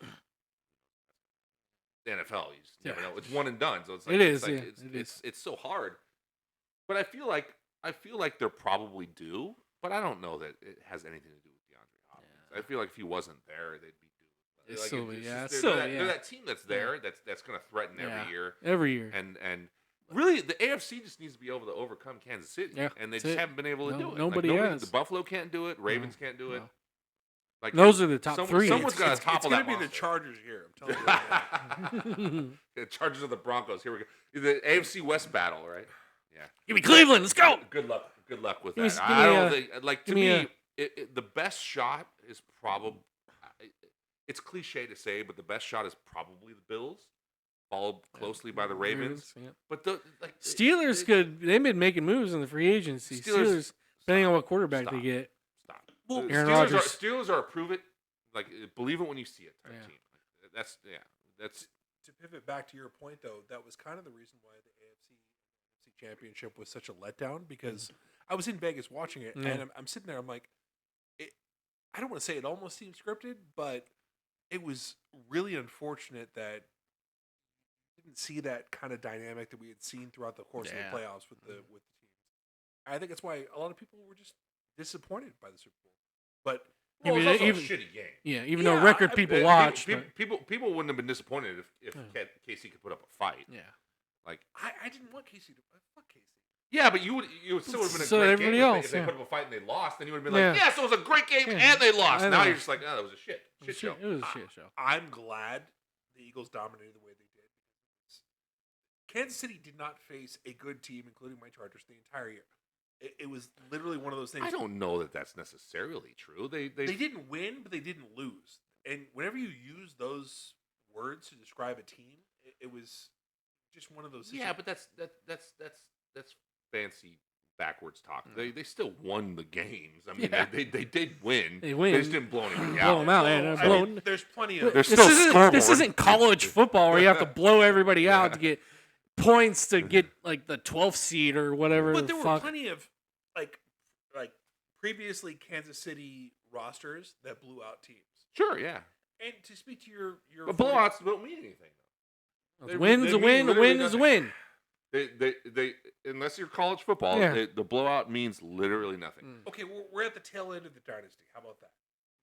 the NFL, you just never Yeah. know. It's one and done, so it's like, It is, It's like, yeah, it's, it it's, it's so hard. But I feel like they're probably due, but I don't know that it has anything to do with DeAndre Hopkins. Yeah. I feel like if he wasn't there, they'd be due. It's Like, so- it's yeah, just- it's they're, so- that, yeah. they're that team that's there that's going to threaten Yeah. every year, Every year. and really the AFC just needs to be able to overcome Kansas City, Yeah, and they that's just it. haven't been able to No- do it. nobody has. The Buffalo can't do it. Ravens can't do it. No. Like Those are the top three. Someone's got to It's topple going that to be the monster. Chargers here. I'm telling you. Right now. The Chargers of the Broncos. Here we go. The AFC West battle, right? Yeah. Give me Cleveland. Let's go. Good luck. Good luck with Give me that. s- give I me, don't think. Like to give me me, the best shot is probably. It's cliche to say, but the best shot is probably the Bills, followed closely by the Ravens. Yeah. But the like Steelers could. They've been making moves in the free agency. Steelers, depending on what quarterback they Stop. get. Stop. Well, The Aaron Steelers Rodgers. Steelers are a prove it. Like believe it when you see it type Yeah. team. That's To pivot back to your point, though, that was kind of the reason why the AFC Championship was such a letdown, because I was in Vegas watching it, Yeah. and I'm sitting there, I'm like, I don't want to say it almost seemed scripted, but it was really unfortunate that you didn't see that kind of dynamic that we had seen throughout the course Yeah. of the playoffs with the teams. I think that's why a lot of people were just disappointed by the Super Bowl. But well, Even- it's also even- a shitty game. Yeah, even Yeah, though record I- people Uh, watch. people wouldn't have been disappointed if Yeah. KC could put up a fight. Yeah. Like I didn't want Casey to fuck Casey. yeah, but you still would have been a So great everybody game else, if they yeah. put up a fight and they lost. Then you would have been Yeah. like, yes, it was a great game Yeah. and they lost. I Now know. you're just like, oh, that was a shit show. It was a shit show. I'm glad the Eagles dominated the way they did. Kansas City did not face a good team, including my Chargers, the entire year. It was literally one of those things. I don't know that that's necessarily true. They They didn't win, but they didn't lose. And whenever you use those words to describe a team, it was just one of those. yeah, but that's fancy backwards talk. They still won the games. I mean, Yeah. they did win. They win. They just didn't blow anything Blow out. them out. Well, Yeah, I blown- mean, there's plenty of. There's this still isn't, scoreboard. this isn't college football where you have to blow everybody out Yeah. to get points to get like the 12th seed or whatever. But the there were fuck. plenty of like previously Kansas City rosters that blew out teams. Sure, yeah. And to speak to your But blowouts don't mean anything. A win's they a mean win. A literally win is a nothing. win. They unless you're college football, Yeah. the blowout means literally nothing. Mm. Okay, we're at the tail end of the dynasty. How about that?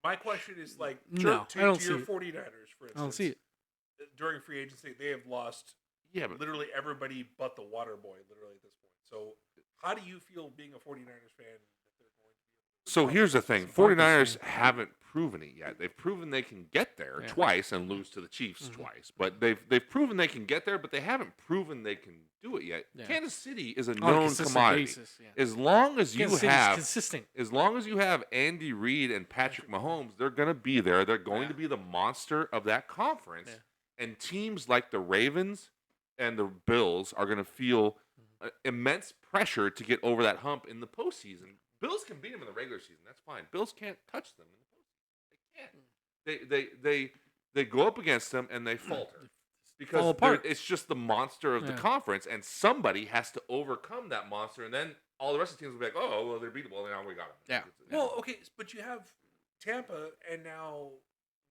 My question is like No, to I don't your see it. 49ers, for instance. I don't see it. During free agency, they have lost Yeah, but literally everybody but the water boy, literally at this point. So how do you feel being a 49ers fan that they're going So here's the thing: It's a Broncos 49ers thing. haven't proven it yet. They've proven they can get there Yeah. twice and lose to the Chiefs twice. But they've proven they can get there, but they haven't proven they can do it yet. Yeah. Kansas City is a On a known consistent commodity. basis, yeah. As long as you Kansas City's have consistent. As long as you have Andy Reid and Patrick Mahomes, they're going to be there. They're going to be the monster of that conference. Yeah. And teams like the Ravens and the Bills are going to feel immense pressure to get over that hump in the postseason. Bills can beat them in the regular season. That's fine. Bills can't touch them in the postseason. They can't. They go up against them and they falter. Because Fall apart. it's just the monster of the conference, and somebody has to overcome that monster, and then all the rest of the teams will be like, "Oh, well, they're beatable, and now we got them." Yeah. Well, okay, but you have Tampa and now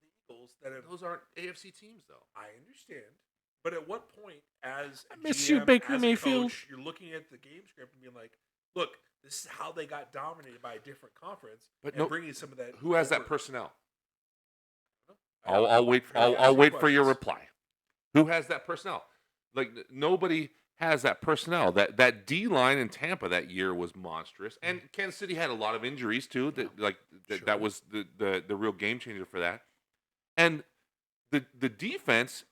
the Eagles that have. Those aren't AFC teams, though. I understand, but at what point, as a miss you, GM, Baker as a Mayfield. coach, you're looking at the game script and being like, "Look, this is how they got dominated by a different conference," But and no- bringing some of that. Who has that over. personnel? I- I'll wait. I'll I'll ask wait for your questions. reply. Who has that personnel? Like nobody has that personnel. That D line in Tampa that year was monstrous, and Kansas City had a lot of injuries too. That was the real game changer for that. And the defense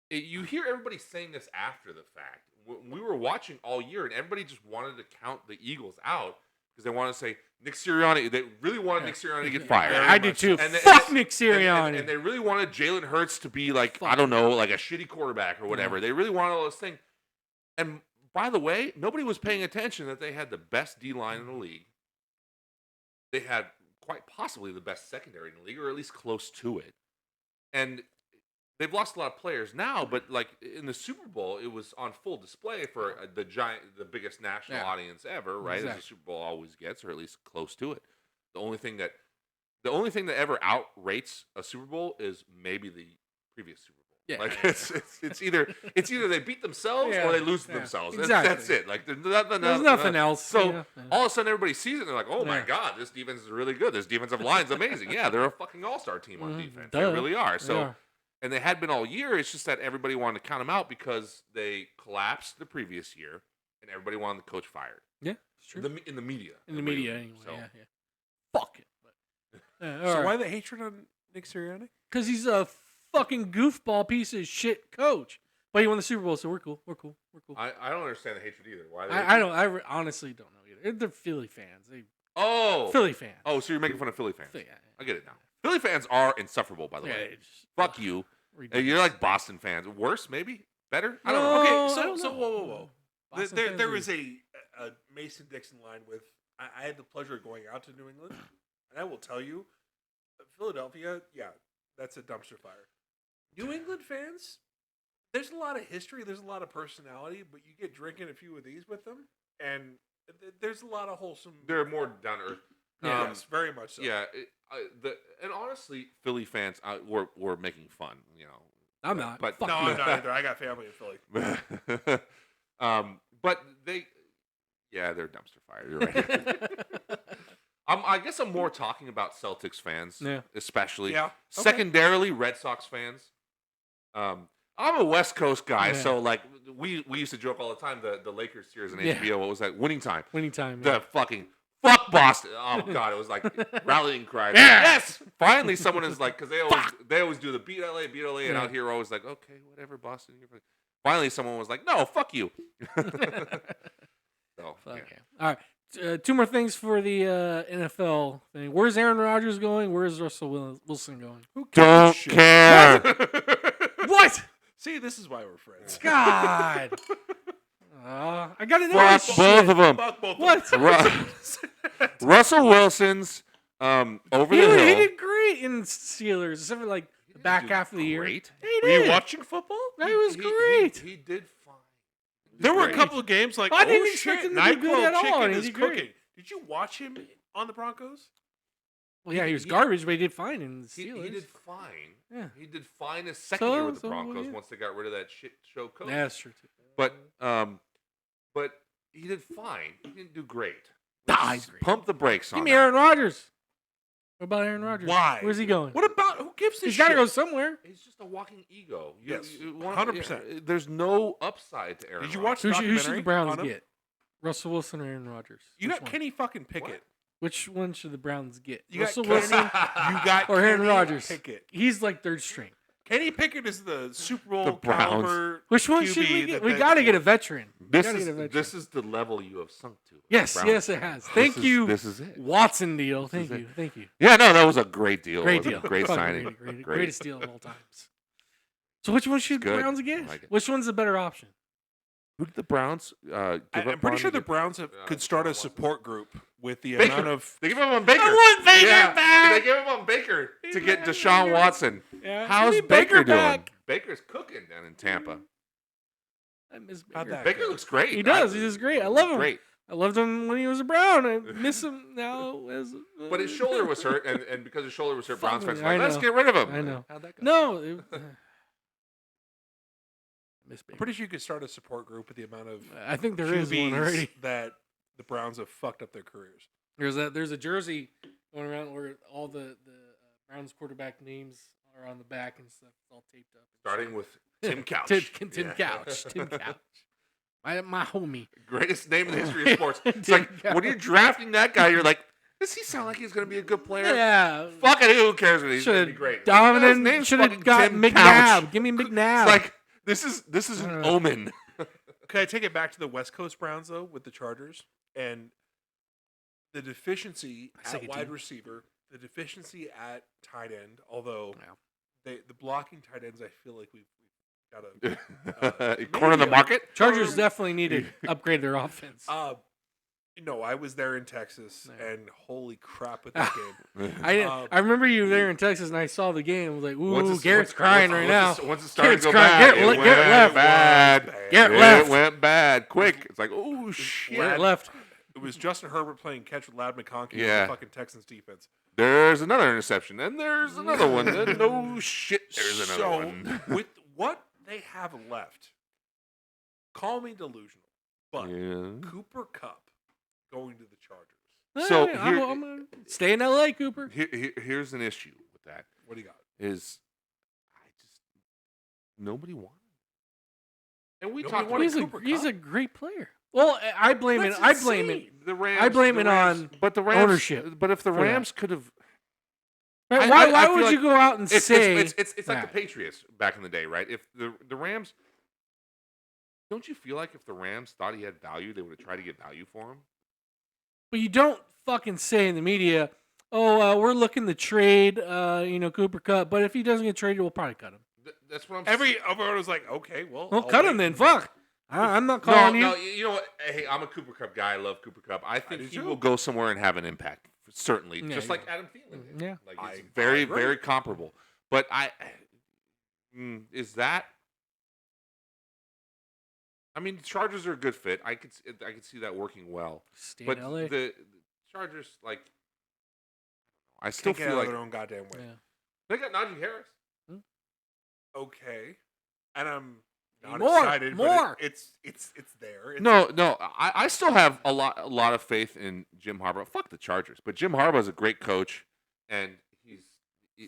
you hear everybody saying this after the fact. We were watching all year, and everybody just wanted to count the Eagles out because they wanted to say Nick Sirianni. They really wanted Nick Sirianni to get fired. I do too. And Fuck Nick Sirianni. And they really wanted Jalen Hurts to be like, I don't know, like a shitty quarterback or whatever. They really wanted all those things. And by the way, nobody was paying attention that they had the best D-line in the league. They had quite possibly the best secondary in the league, or at least close to it. And they've lost a lot of players now, but like in the Super Bowl, it was on full display for the biggest national audience ever, right? Exactly. As the Super Bowl always gets, or at least close to it. The only thing that ever outrates a Super Bowl is maybe the previous Super Bowl. Yeah. Like it's either they beat themselves or they lose to themselves. Exactly. That's it. Like there's nothing else. So all of a sudden everybody sees it and they're like, oh my Yeah. God, this defense is really good. This defensive line's amazing. Yeah, they're a fucking all-star team on defense. They Duh. really are. So They are. and they had been all year. It's just that everybody wanted to count them out because they collapsed the previous year, and everybody wanted the coach fired. Yeah, it's true. In the media. In the media, anyway. So, Yeah. Fuck it. But, So why the hatred on Nick Sirianni? Because he's a fucking goofball piece of shit coach. But he won the Super Bowl, so we're cool. We're cool. I don't understand the hatred either. Why? I don't. Honestly don't know either. They're Philly fans. Philly fans. Oh, so you're making fun of Philly fans? Yeah. I get it now. Philly fans are insufferable, by the Yeah, way. it's just- Fuck you. ridiculous. You're like Boston fans. Worse, maybe? Better? I don't No. know. Okay, I so don't know. whoa. Boston There fans was are- a Mason Dixon line with. I had the pleasure of going out to New England, and I will tell you, Philadelphia, yeah, that's a dumpster fire. New England fans, there's a lot of history, there's a lot of personality, but you get drinking a few of these with them, and there's a lot of wholesome. They're more down to earth. Yes, very much so. Yeah. And honestly, Philly fans were making fun, you know. I'm not. But Fuck No, you. I'm not either. I got family in Philly. But they're dumpster fire. You're right. I guess I'm more talking about Celtics fans, Yeah. especially. Yeah. Okay. Secondarily, Red Sox fans. I'm a West Coast guy, Yeah. so like we used to joke all the time. The Lakers series on Yeah. HBO. What was that? Winning Time. Winning time. The fucking fuck Boston. Oh god, it was like rallying cry. Yeah. Yes, finally someone is like, because they always do the beat LA, and Yeah. out here we're always like, okay, whatever, Boston. Finally, someone was like, no, fuck you. So Fuck yeah. yeah. All right. Two more things for the NFL thing. Where's Aaron Rodgers going? Where's Russell Wilson going? Who gives a Don't shit? care. What? See, this is why we're friends. God. I got to know Fuck this both shit. of them. Fuck both. What? Russell Wilson's over He the hill. did great in Steelers, except for like the back half of the year. Great. He Were did. you watching football? He was great. He did fine. There were a Great. couple of games like, I didn't oh expect shit, him to be good NyQuil at all, chicken and he is did great. cooking. Did you watch him on the Broncos? Well, yeah, he was garbage, but he did fine in the He Steelers. did fine. Yeah. He did fine his second year with the So, Broncos yeah. once they got rid of that shit show coach. Yeah, that's true too. But he did fine. He didn't do great. Nah, Let's he's great. Pump the brakes on Give me that. Aaron Rodgers. What about Aaron Rodgers? Why? Where's he going? What about who gives a He's shit? got to go somewhere. He's just a walking ego. Yes, want- 100%. There's no upside to Aaron. Did you Rodgers. watch Who should the documentary Browns on him? get? Russell Wilson or Aaron Rodgers? You Which got one? Kenny fucking Pickett. What? Which one should the Browns get? You got Russell Kenny, Wilson you got or Aaron Kenny Rodgers? Pickett. He's like third string. Kenny Pickett is the Super Bowl The Browns. caliber. Which one QB should we get? that- We that- got to get a veteran. This Gotta is get a veteran. this is the level you have sunk to. Yes, Browns yes, it fan. has. Thank you. This is it. Watson deal. Thank is you. Thank you. Yeah, no, that was a great deal. Great It was deal. a great Fucking signing. great. Great. Greatest deal of all times. So which one should the good. Browns I get? like it. Which one's the better option? Who did the Browns give I'm up pretty on sure to the get- Browns could start a Watson? support group with the Baker. amount of. They gave him on Baker. I want Baker yeah. back! They gave him on Baker to get Yeah, Deshaun Baker. Watson. Yeah. How's Give me Baker doing? back. Baker's cooking down in Tampa. I miss How'd Baker. that Baker go? looks great. He does. He does great. I love him. Great. I loved him when he was a Brown. I miss him now as. But his shoulder was hurt, and because his shoulder was hurt, Browns Fuck fans me, were like, I let's know. get rid of him. I know. How'd that go? No. I miss I'm Baker. pretty sure you could start a support group with the amount of I think there is one QBs already. that the Browns have fucked up their careers. There's a jersey going around where all the Browns quarterback names are on the back and stuff. It's all taped up. Starting with Tim Couch. Tim Yeah. Couch. Tim Couch. My homie. Greatest name in the history of sports. It's Tim like, when you're drafting that guy, you're like, does he sound like he's going to be a good player? Yeah. Fuck it, who cares what he's going to be Should great? have His dominant. name's Should fucking have got Tim McNabb. Couch. Give me It's McNabb. like, this is an omen. Can I take it back to the West Coast Browns though with the Chargers and the deficiency Second at wide team. receiver, the deficiency at tight end. Although Yeah. the blocking tight ends, I feel like we've got a Corner the maybe a- market? Chargers definitely need to upgrade their offense. No, I was there in Texas, Yeah. and holy crap with that game. I remember you there in Texas, and I saw the game. I was like, Once "Ooh, it's- Garrett's crying right now." Once it started Garrett's to go crying. bad, Garrett it Garrett went left. bad. Garrett It left. went bad quick. It's like, oh, shit. Garrett left. It was Justin Herbert playing catch with Loud McConkey with Yeah. the fucking Texans defense. There's another interception. And there's another one. And no shit, there's another one. With what they have left, call me delusional, but Yeah. Cooper Kupp going to the Chargers. So Hey, here- I'm gonna stay in LA, Cooper. Here's an issue with that. What do you got? Is nobody wanted. And we Nobody talked wanted about Cooper He's Kupp? a great player. Well, I blame it. That's I blame it. insane. the Rams. I blame the it Rams- on but the Rams, ownership But if the for that. Rams could have, Right, I why feel would like you go out and say it's like the that? Patriots back in the day, right? If the Rams, don't you feel like if the Rams thought he had value, they would have tried to get value for him? But you don't fucking say in the media, "Oh, we're looking to trade, Cooper Kupp." But if he doesn't get traded, we'll probably cut him. That's what I'm. Everyone was like, okay, well, Well, I'll cut wait. him then. Fuck. I'm not No, calling no, you. you know what? Hey, I'm a Cooper Cup guy. I love Cooper Cup. I think do he too. will go somewhere and have an impact. Certainly, Yeah, just yeah. like Adam Thielen did. Yeah. Like I it's very, agree. very comparable. But is that? I mean, the Chargers are a good fit. I could see that working well. Stay But in LA. the Chargers, like, I still Can't get feel out like of their own goddamn way. Yeah. they got Najee Harris. Okay, and I'm not More, excited. more. But it's there. It's, No, I still have a lot of faith in Jim Harbaugh. Fuck the Chargers, but Jim Harbaugh is a great coach, and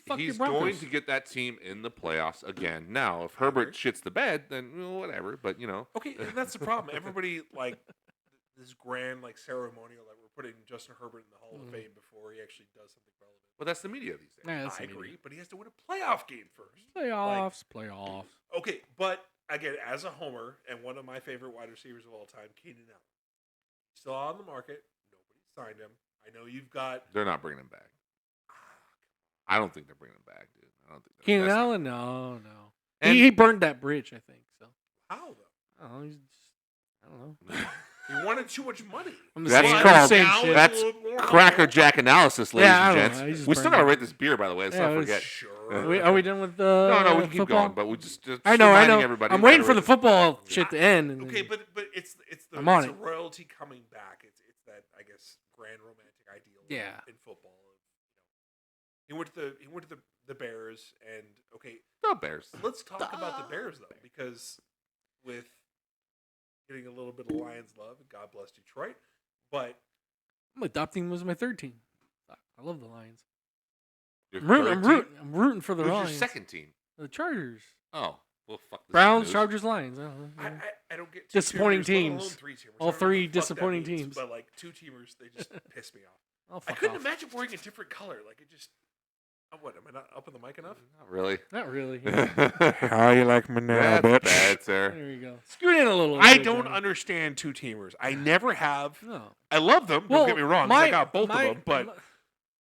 Fuck your he's going Broncos. to get that team in the playoffs again. Now, if Herbert shits the bed, then whatever. But Okay, and that's the problem. Everybody like this grand like ceremonial that we're putting Justin Herbert in the Hall of Fame before he actually does something relevant. well, that's the media these days. Yeah, that's I the agree, media. but he has to win a playoff game first. Playoffs. Okay, but again, as a homer and one of my favorite wide receivers of all time, Keenan Allen, still on the market. Nobody signed him. I know you've got They're not bringing him back. I don't think they're bringing him back, dude. I don't think Keenan that's not- Allen, no. And- He burned that bridge, I think. So how though. I don't know. He's just, I don't know. He wanted too much money. I'm That's saying- called- I'm saying Now shit. it's That's a little more Cracker humble. Jack analysis, ladies Yeah, I and don't gents. know. He just We still burned gotta it. rate this beer, by the way. Let's Yeah, not it was- forget. Sure. Are we done with No, we can keep football? going, but we just I know. reminding everybody I'm we waiting gotta for the rate football shit to end. And Okay, then- but it's the I'm on it's it. a royalty coming back. It's that I guess grand romantic ideal Yeah. in football. He went to the Bears and okay, the Bears. let's talk about the Bears though because with getting a little bit of Lions love, God bless Detroit, but I'm adopting him as my third team. I love the Lions. Your I'm rooting. third I'm team? rooting. I'm rooting for the Who's Lions. your second team? The Chargers. Oh, well, fuck this Browns, news. Chargers, Lions. I don't know. I don't get Disappointing two-teamers, let teams. alone three-teamers. All I don't know three what the fuck that disappointing means, teams. but like two-teamers, they just piss me off. Oh, I fuck couldn't off. imagine wearing a different color. Like it just. What? Am I not up on the mic enough? Not really. Not really. How you like me now, That's bad, sir. There you go. Scoot in a little. I bit, don't Johnny. understand two-teamers. I never have. No. I love them. Well, Don't get me wrong. 'Cause I got both of them, but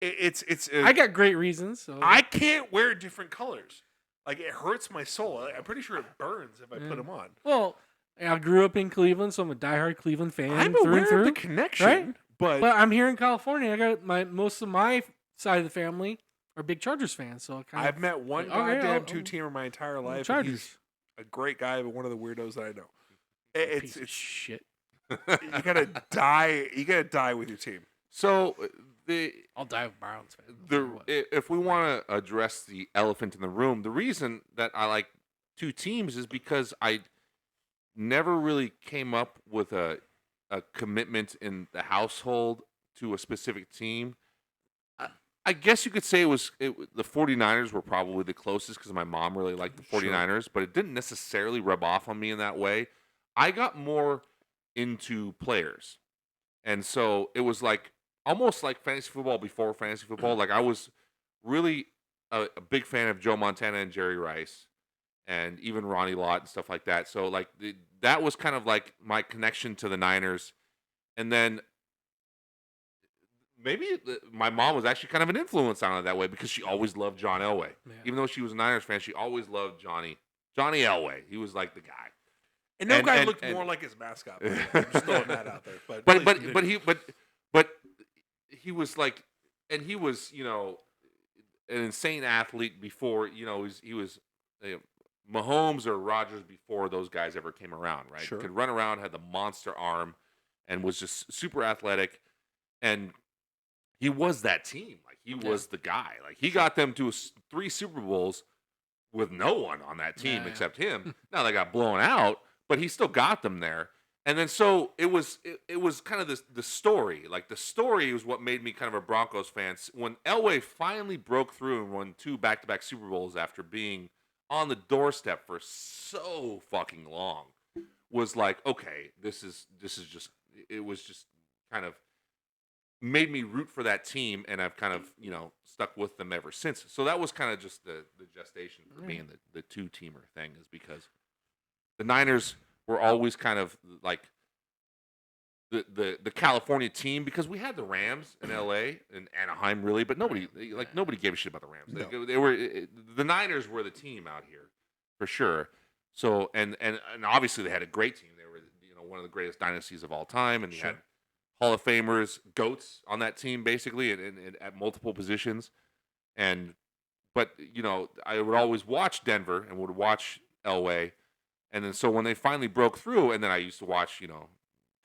it's. I got great reasons. So. I can't wear different colors. Like it hurts my soul. I'm pretty sure it burns if I put them on. Well, I grew up in Cleveland, so I'm a diehard Cleveland fan. I'm through aware and through, of the connection, right? but I'm here in California. I got most of my side of the family are big Chargers fans. So I've met one Okay, goddamn two-teamer my entire life. And Chargers. he's a great guy, but one of the weirdos that I know. Piece of shit. You gotta die. You gotta die with your team. So I'll die with Browns fan. if we want to address the elephant in the room, the reason that I like two teams is because I never really came up with a commitment in the household to a specific team. I guess you could say the 49ers were probably the closest because my mom really liked the 49ers, but it didn't necessarily rub off on me in that way. I got more into players. And so it was like almost like fantasy football before fantasy football. Like I was really a big fan of Joe Montana and Jerry Rice and even Ronnie Lott and stuff like that. So like that was kind of like my connection to the Niners. And then maybe my mom was actually kind of an influence on it that way because she always loved John Elway. Yeah. Even though she was a Niners fan, she always loved Johnny Elway. He was like the guy. And no guy looked more like his mascot. I'm just throwing that out there. But he was like, and he was, you know, an insane athlete before, you know, he was Mahomes or Rodgers before those guys ever came around, right? Sure. Could run around, had the monster arm, and was just super athletic, and he was that team. Like he was the guy. Like he got them to 3 Super Bowls with no one on that team except him. Now they got blown out, but he still got them there. And then so it was kind of the story. Like the story was what made me kind of a Broncos fan. When Elway finally broke through and won 2 back-to-back Super Bowls after being on the doorstep for so fucking long, was like, okay, this is just, it was just kind of made me root for that team, and I've kind of, you know, stuck with them ever since. So that was kind of just the gestation for being the two-teamer thing, is because the Niners were always kind of like the California team, because we had the Rams in LA and Anaheim, really, but nobody gave a shit about the Rams. No. They were the Niners were the team out here for sure. So and obviously they had a great team. They were, you know, one of the greatest dynasties of all time, and they had Hall of Famers, GOATs on that team basically, and at multiple positions. But you know, I would always watch Denver and would watch Elway. And then so when they finally broke through, and then I used to watch, you know,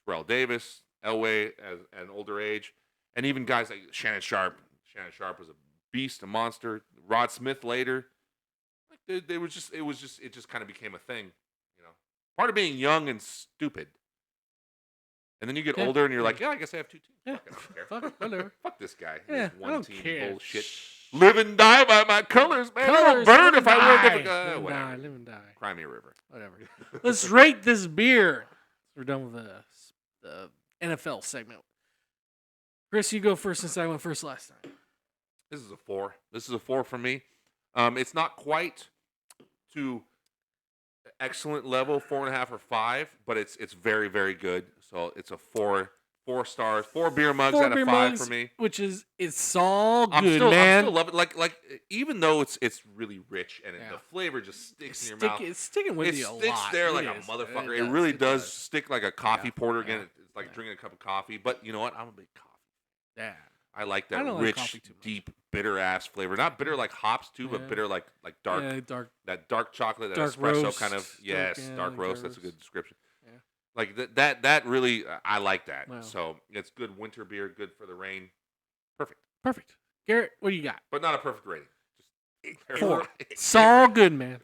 Terrell Davis, Elway at an older age, and even guys like Shannon Sharp. Shannon Sharp was a beast, a monster. Rod Smith later. Like it just kind of became a thing, you know. Part of being young and stupid. And then you get older and you're like, yeah, I guess I have 2 teams. Yeah. Fuck it, I don't care. Fuck, whatever. Fuck this guy. Yeah, His I one don't team care. bullshit. Live and die by my colors, man. I'll burn if I wear different. Whatever. Live and die. Cry me a river. Whatever. Let's rate this beer. We're done with the NFL segment. Chris, you go first since I went first last time. This is a 4. This is a 4 for me. It's not quite to excellent level, 4.5 or 5, but it's very, very good. So it's a 4 stars, 4 beer mugs out of 5 for me. Which is, it's all good, I'm man. still loving it. Like even though it's really rich and the flavor just sticks in your mouth. It's sticking with you a lot. It sticks there like a motherfucker. It really does stick like a coffee porter again. It's like drinking a cup of coffee. But you know what? I'm a big coffee. Yeah. I like that rich, deep, bitter ass flavor. Not bitter like hops too, but bitter like dark. Yeah, that dark chocolate, that dark espresso roast, kind of. Yes, dark roast. That's a good description. Yeah. Like that really, I like that. Wow. So it's good winter beer, good for the rain. Perfect. Garrett, what do you got? But not a perfect rating. Just 4. It's all good, man.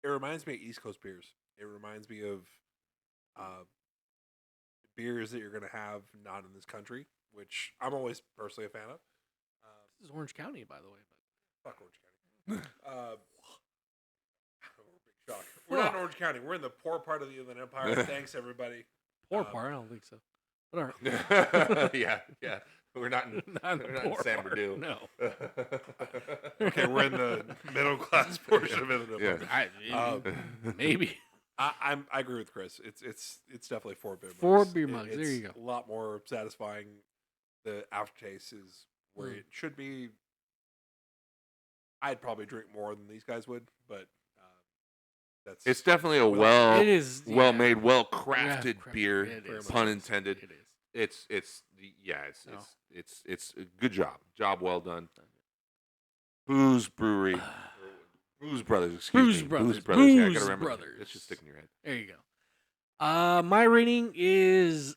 It reminds me of East Coast beers. It reminds me of beers that you're going to have not in this country, which I'm always personally a fan of. This is Orange County, by the way. But fuck Orange County. Big shock. We're not in Orange County. We're in the poor part of the Inland Empire. Thanks, everybody. Poor part? I don't think so. But all right. Yeah. We're not in, Not we're not in San Bernardino. No. Okay, we're in the middle class portion of it. Yeah. Maybe. I agree with Chris. It's definitely 4 beer mugs. 4 beer mugs. There It's you go. A lot more satisfying. The aftertaste is where it should be. I'd probably drink more than these guys would, but that's It's definitely a It is well-made, yeah, well-crafted crafted. beer. It is. Pun intended. It is. It's a good job. Job well done. Booze Brewery. Booze Brothers, excuse me. Brothers. Booze Brothers. Yeah, I Booze gotta remember. Brothers. That should stick in your head. There you go. My rating is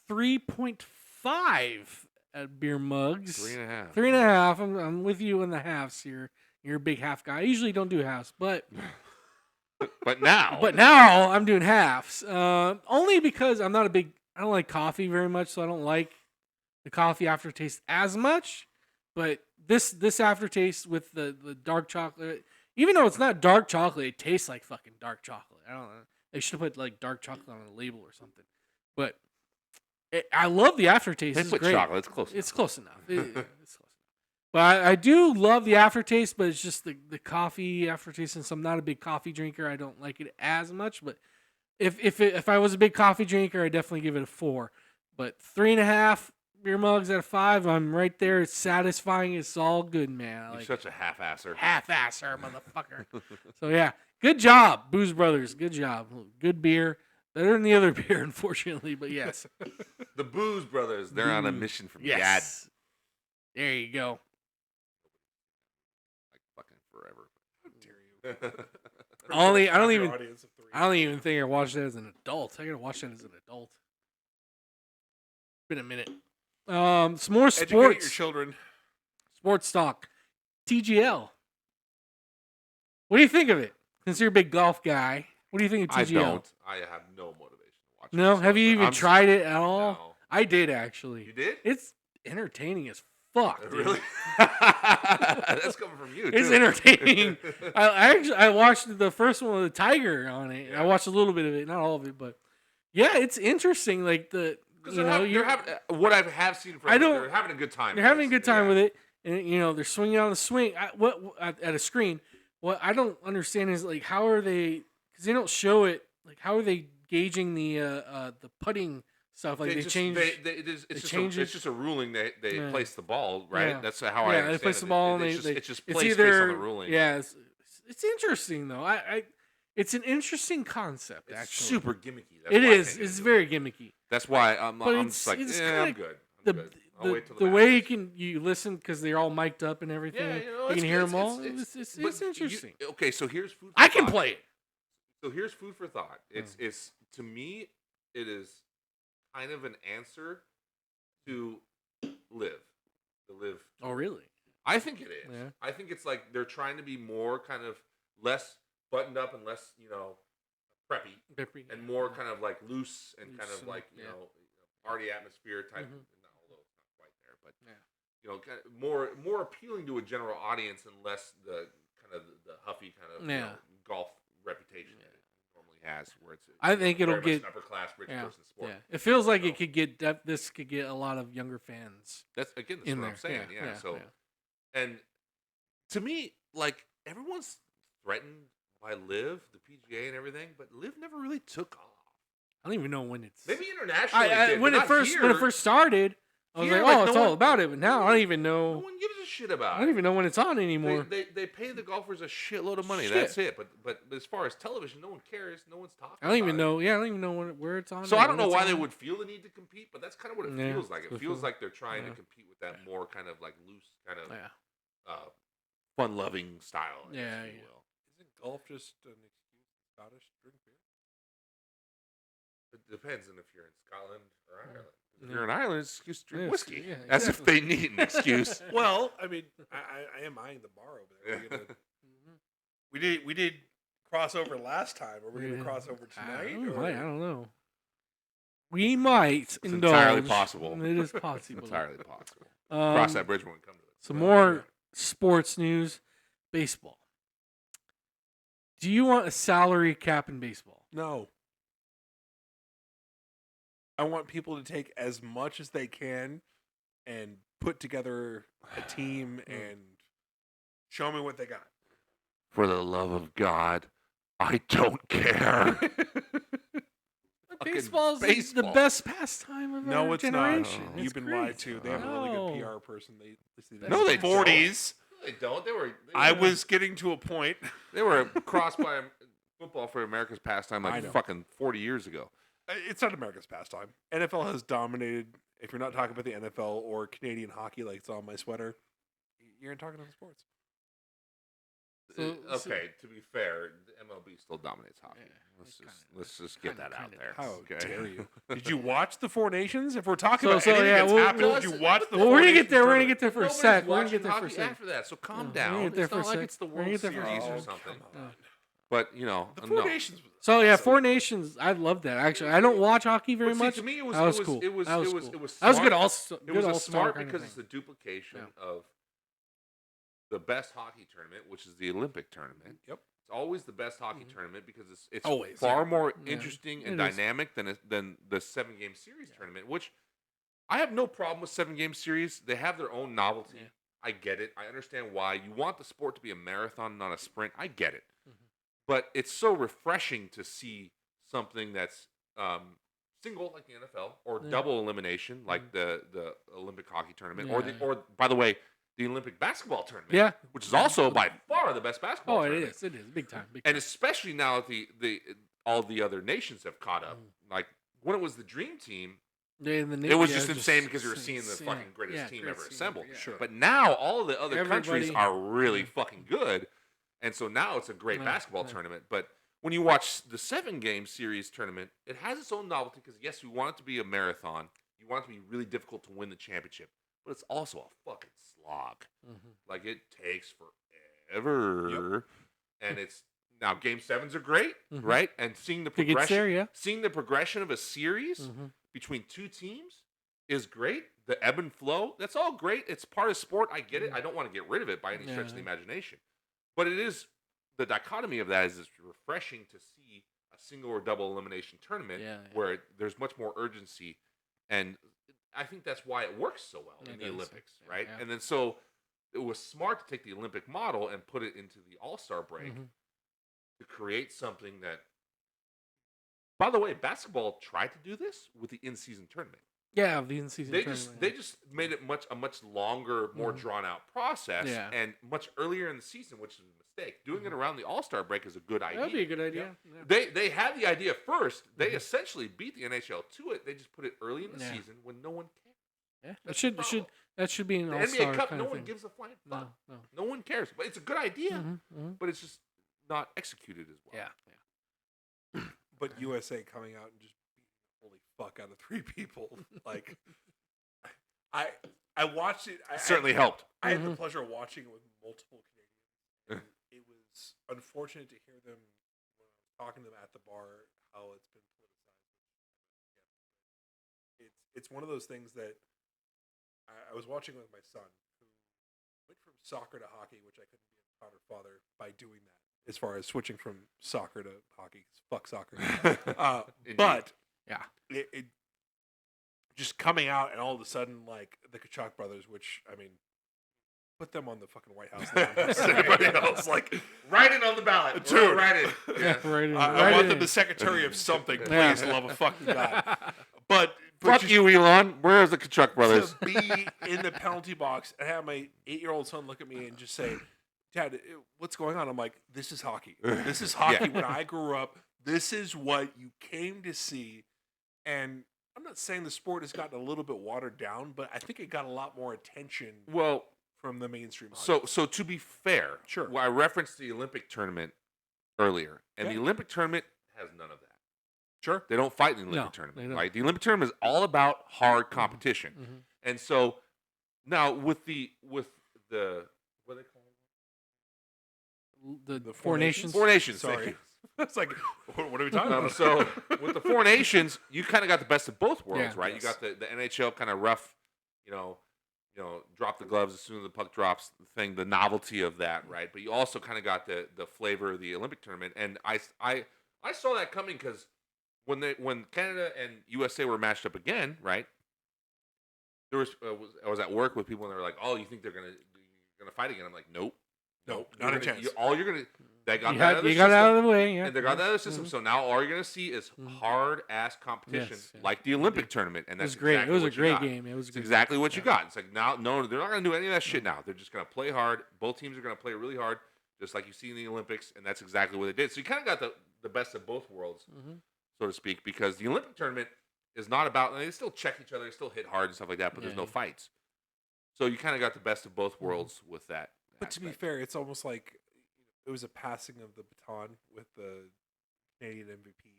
3.5 at beer mugs. 3.5. 3.5. I'm with you in the halves here. You're a big half guy. I usually don't do halves, but But now. now I'm doing halves. Only because I don't like coffee very much, so I don't like the coffee aftertaste as much. But this aftertaste with the dark chocolate, even though it's not dark chocolate, it tastes like fucking dark chocolate. I don't know. They should have put like dark chocolate on the label or something. But I love the aftertaste. They It's put great. chocolate. It's close. It's close enough. It's close enough. But I do love the aftertaste, but it's just the coffee aftertaste. Since I'm not a big coffee drinker, I don't like it as much. But if I was a big coffee drinker, I'd definitely give it a 4. But 3.5 beer mugs out of 5, I'm right there. It's satisfying. It's all good, man. I You're like such a half-asser. half-asser, motherfucker. So yeah, good job, Booze Brothers. Good job. Good beer. Better than the other beer, unfortunately, but yes. The Booze Brothers. They're on a mission from Dad. Yes. There you go. Like fucking forever. How dare you? I don't Your even- audience of 3. I don't even think I watched that as an adult. I gotta watch that as an adult. Been a minute. Some more Educate your sports. children. Sports talk. TGL. What do you think of it? Since you're a big golf guy, what do you think of I TGL? don't. I have no motivation to watch No, this have you stuff. even tried it at all? No. I did actually. You did? It's entertaining as fuck. Dude. Really? That's coming from you, It's too. entertaining. I watched the first one with the tiger on it. Yeah. I watched a little bit of it, not all of it, but yeah, it's interesting. Like They're having what I have seen from them, they're having a good time. They're having a good time with it, and they're swinging on the swing. At a screen. What I don't understand is like how are they? Because they don't show it. Like how are they gauging the putting stuff? Like they change. It's just a ruling. They Yeah. place the ball right. Yeah. That's how I understand they place it. the ball and It's they just it's placed either based on the ruling. Yeah, it's interesting though. It's an interesting concept. It's Actually, super gimmicky. That's it why I is. can't get it's into very it. gimmicky. That's why I'm But just like, it's I'm kinda good. The I'm good. I'll wait till the the way matches. you listen because they're all mic'd up and everything. Yeah, you can hear them all. It's but interesting. Okay, so here's food. For I can thought. play it. So here's food for thought. It's to me, it is kind of an answer to live. Oh, really? I think it is. Yeah. I think it's like they're trying to be more kind of less buttoned up and less, preppy, and more kind of like loose and kind Loose of like and- yeah. party atmosphere type. Mhm. Although it's not quite there, but Yeah. kind of more appealing to a general audience and less the kind of the huffy kind of golf reputation that it normally has. Where it's I think it'll very much get- an upper class rich Yeah, person sport. yeah. It feels like So- it could get this could get a lot of younger fans That's what in I'm there. saying. Yeah. So yeah. and to me, like everyone's threatened by Live, the PGA, and everything, but Live never really took off. I don't even know when it's. Maybe internationally, it did, when but it not first here. when it first started, I was Here, like, like, oh, no it's all one- about it. But now I don't even No know. one gives a shit about I don't it. even know when it's on anymore. They pay the golfers a shitload of money. Shit. That's it. But as far as television, no one cares. No one's talking. I don't even about know. Yeah, I don't even know where it's on. So or I don't when know it's why they on. would feel the need to compete, but that's kind of what it Yeah, feels like. It it feels feels- like they're trying yeah. to compete with that more kind of like loose, kind of Yeah. fun-loving style. I guess, Yeah, if you yeah. will. Isn't golf just an excuse for Scottish drink beer? It depends on if you're in Scotland or Ireland. If Yeah. you're in Ireland, it's an excuse to drink Yes, whiskey. yeah, As if they need an excuse. Well, I mean, I am eyeing the bar over there. We did cross over last time. Are we going to Yeah. cross over tonight? I don't know. We might It's indulge. entirely possible. It is possible. Entirely possible. Cross that bridge when we come to it. Some more sports news. Baseball. Do you want a salary cap in baseball? No. I want people to take as much as they can and put together a team and show me what they got. For the love of God, I don't care. Baseball's the baseball. best pastime of No, our it's generation. not. It's You've been great. lied to. They have a really good PR person. No, they don't. 40s. They don't. I was getting to a point. They were crossed by football for America's pastime I like know. fucking 40 years ago. It's not America's pastime. NFL has dominated. If you're not talking about the NFL or Canadian hockey, like it's on my sweater, you're not talking about sports. Okay, to be fair, the MLB still dominates hockey. Yeah, Let's just get that out there. How okay? dare you? Did you watch the Four Nations? If we're talking So- about so, anything yeah, that's we'll- happened, we'll- did you watch the Well, Four we're gonna Nations get there. We're gonna tournament? get there for a Nobody's sec. We're gonna watching get there for a hockey sec. after that, so calm We're gonna down. get there It's for a not like sec. it's the We're gonna World get there for a Series or sec. something. Come on. But you know, The Four no. Nations. Was So yeah, awesome. Four Nations. I love that. Actually, I don't watch hockey very But see, much. to me, it was That was it was cool. it was That was it was cool. it was That was smart. good. Also, It was good a all-star smart kind of because thing. it's the duplication Yeah. of the best hockey tournament, which is the Olympic tournament. Yep. It's always the best hockey tournament because it's Always, far yeah. more Yeah. interesting and It is. dynamic than the 7-game series tournament, which I have no problem with 7-game series. They have their own novelty. Yeah. I get it. I understand why. You want the sport to be a marathon, not a sprint. I get it. Mhm. But it's so refreshing to see something that's single like the NFL or Yeah. double elimination like the Olympic hockey tournament Yeah. or by the way, the Olympic basketball tournament. Yeah. Which is also by far the best basketball Oh, it tournament. is. It is big time. Big And time. especially now that the all the other nations have caught up. Like when it was the Dream Team, Yeah, it was just insane because you were seeing the yeah, fucking greatest yeah, team great ever team assembled. ever, yeah. Sure. But now all of the other countries Everybody- are really Yeah. fucking good. And so now it's a great Yeah, basketball yeah. tournament. But when you watch the 7-game series tournament, it has its own novelty because, yes, you want it to be a marathon. You want it to be really difficult to win the championship. But it's also a fucking slog. Mhm. Like, it takes forever. And it's now game 7s are great, Mhm. right? And seeing the If it gets progression, there, yeah. seeing the progression of a series Mhm. between two teams is great. The ebb and flow, that's all great. It's part of sport. I get it. I don't want to get rid of it by any stretch of the Yeah. imagination. But it is the dichotomy of that is it's refreshing to see a single or double elimination tournament Yeah, yeah. where there's much more urgency. And I think that's why it works so well in It the does. Olympics, Yeah, right? yeah. And then so it was smart to take the Olympic model and put it into the All-Star break Mhm. to create something that, by the way, basketball tried to do this with the in-season tournament. Yeah, the in-season They tournament. just made it a much longer, more Mhm. drawn out process, Yeah. and much earlier in the season, which is a mistake. Doing it Mhm. around the All-Star break is a good idea. That'd be a good idea. Yeah. They had the idea first. They Mhm. essentially beat the NHL to it. They just put it early in the Yeah. season when no one cares. Yeah. It That's should the should problem. that should be an The all-star NBA Cup, kind no of one thing. gives a flying fuck. No. No one cares. But it's a good idea. Mhm, mhm. But it's just not executed as well. Yeah. But USA coming out and just beating the holy fuck out of 3 people. Like, I watched it. It certainly helped. I had the Mhm. pleasure of watching it with multiple Canadians. And it was unfortunate to hear them when I was talking to them at the bar how it's been politicized. It's one of those things that I was watching with my son who went from soccer to hockey, which I couldn't be a prouder father by doing that. As far as switching from soccer to hockey, 'cause fuck soccer. Indeed. But Yeah. it just coming out and all of a sudden like the Kachuk brothers, which I mean, put them on the fucking White House. Everybody else, like, Write it on the ballot. Dude. Write it. Yeah, right. I want them the secretary of something, please, Yeah. love of fucking God. But Fuck just you, Elon. Where's the Kachuk brothers? to be in the penalty box and have my 8-year-old son look at me and just say, "Dad, what's going on?" I'm like, "This is hockey. This is hockey. Yeah. When I grew up, this is what you came to see." And I'm not saying the sport has gotten a little bit watered down, but I think it got a lot more attention Well, from the mainstream. so to be fair, Sure. well, I referenced the Olympic tournament earlier, and Yeah. the Olympic tournament has none of that. Sure. They don't fight in the Olympic No, they tournament, don't. right? The Olympic tournament is all about hard competition, Mhm. and so now with the what are they called? The Four Nations. Four Nations. thank Sorry. you. It's like, what are we talking about? So with the Four Nations, you kind of got the best of both worlds, Yeah. right? Yes. You got the NHL kind of rough, drop the gloves as soon as the puck drops thing, the novelty of that, right? But you also kind of got the flavor of the Olympic tournament, and I saw that coming because when Canada and USA were matched up again, right? I was at work with people and they were like, "Oh, you think they're gonna fight again?" I'm like, "Nope, Nope, not a chance. They got You that other got it out system, of the way, yeah. and they got that other system. Mhm. So now all you're gonna see is hard ass competition, Yes, yeah. like the Olympic tournament, and It that's was great. exactly It was a what you great got. game. It was It's great. exactly what you got. It's like now, no, they're not gonna do any of that shit now. They're just gonna play hard. Both teams are gonna play really hard, just like you see in the Olympics, and that's exactly what they did. So you kind of got the best of both worlds, so to speak, because the Olympic tournament is not about. They still check each other, they still hit hard and stuff like that, but there's no fights. So you kind of got the best of both worlds with that. But to be fair, it's almost like it was a passing of the baton with the Canadian MVP.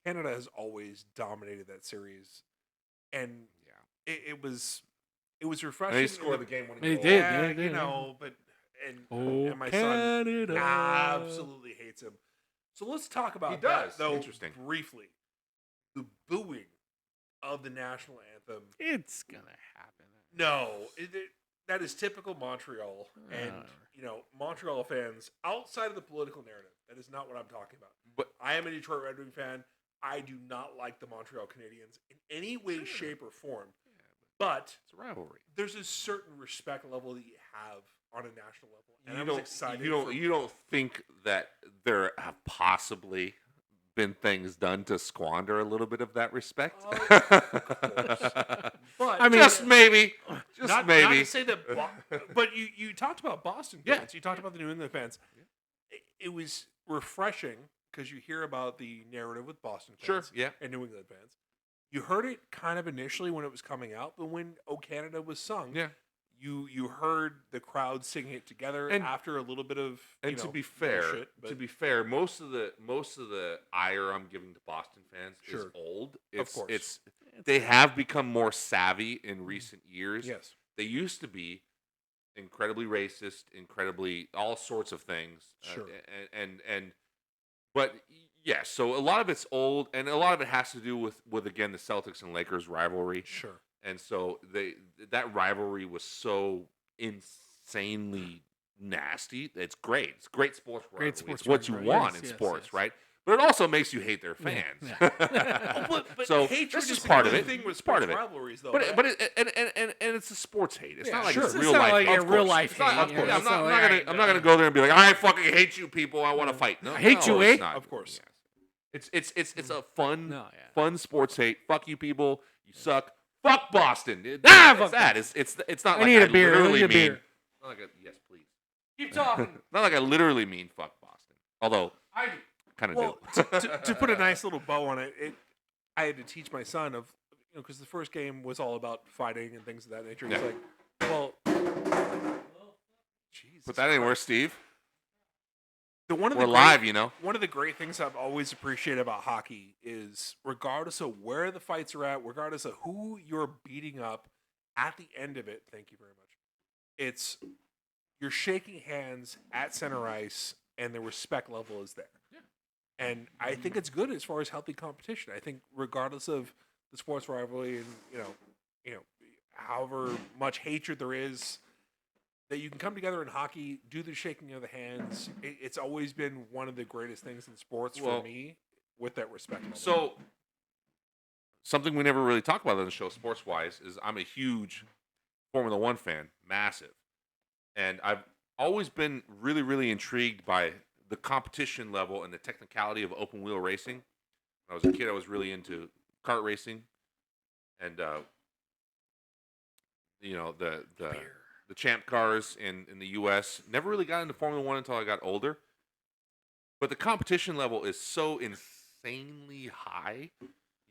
Canada has always dominated that series, and it was refreshing. And they scored the game winning They goal. did. Yeah, they did. you know, but Oh, and my Canada. son absolutely hates him. So let's talk about He does. that, though, Interesting. briefly. The booing of the national anthem. It's gonna happen. No, that is typical Montreal, and Montreal fans outside of the political narrative. That is not what I'm talking about. But I am a Detroit Red Wing fan. I do not like the Montreal Canadiens in any way, shape, or form. But it's a rivalry. there's a certain respect level that you have on a national level, and You I was don't- excited. You don't think that there have possibly been things done to squander a little bit of that respect? But I mean, just maybe. Just not maybe. to say that, but you talked about Boston fans. You talked about the New England fans. It was refreshing because you hear about the narrative with Boston fans and New England fans. You heard it kind of initially when it was coming out, but when "O Canada" was sung, you heard the crowd singing it together And- after a little bit of to be fair, bullshit, most of the ire I'm giving to Boston fans is Sure. old. Of course. They have become more savvy in recent years. Yes. They used to be incredibly racist, incredibly all sorts of things. Sure. But yeah, so a lot of it's old, and a lot of it has to do with again the Celtics and Lakers rivalry. Sure. And so that rivalry was so insanely nasty. It's great. It's great sports rivalry. Great sports it's what you rivalry. want Yes, in yes, sports, yes. right? But it also makes you hate their fans. But So hatred that's is just a part of good it. thing with It's part of sports it. rivalries, though. But it's a sports hate. It's Yeah, not like sure. it's It's real not life. like Of a course. real life It's not- hate, of yeah, course. it's I'm not not like, I'm not gonna go there and be like, I fucking hate you people. I want to fight. No, I hate you, it's eh? not. Of course. It's a fun fun sports hate. Fuck you people. You suck. Fuck Boston. It's fuck that. It's not I like need a beer. I literally need a mean. beer. Not like yes, please. Keep talking. Not like I literally mean fuck Boston. Although I do. kind of Well, do. to put a nice little bow on it, I had to teach my son of, because the first game was all about fighting and things of that nature. He's Yeah. like, well, Jesus. Put that anywhere, Steve. One of We're the live, great- you know. One of the great things I've always appreciated about hockey is, regardless of where the fights are at, regardless of who you're beating up, at the end of it, thank you very much, it's you're shaking hands at center ice and the respect level is there. Yeah. And I think it's good as far as healthy competition. I think regardless of the sports rivalry and however much hatred there is, that you can come together in hockey, do the shaking of the hands. It's always been one of the greatest things in sports Well, for me, with that respect level. So something we never really talk about on the show, sports wise, is I'm a huge Formula One fan, massive, and I've always been really, really intrigued by the competition level and the technicality of open wheel racing. When I was a kid, I was really into kart racing, and the champ cars in the U.S. Never really got into Formula One until I got older. But the competition level is so insanely high.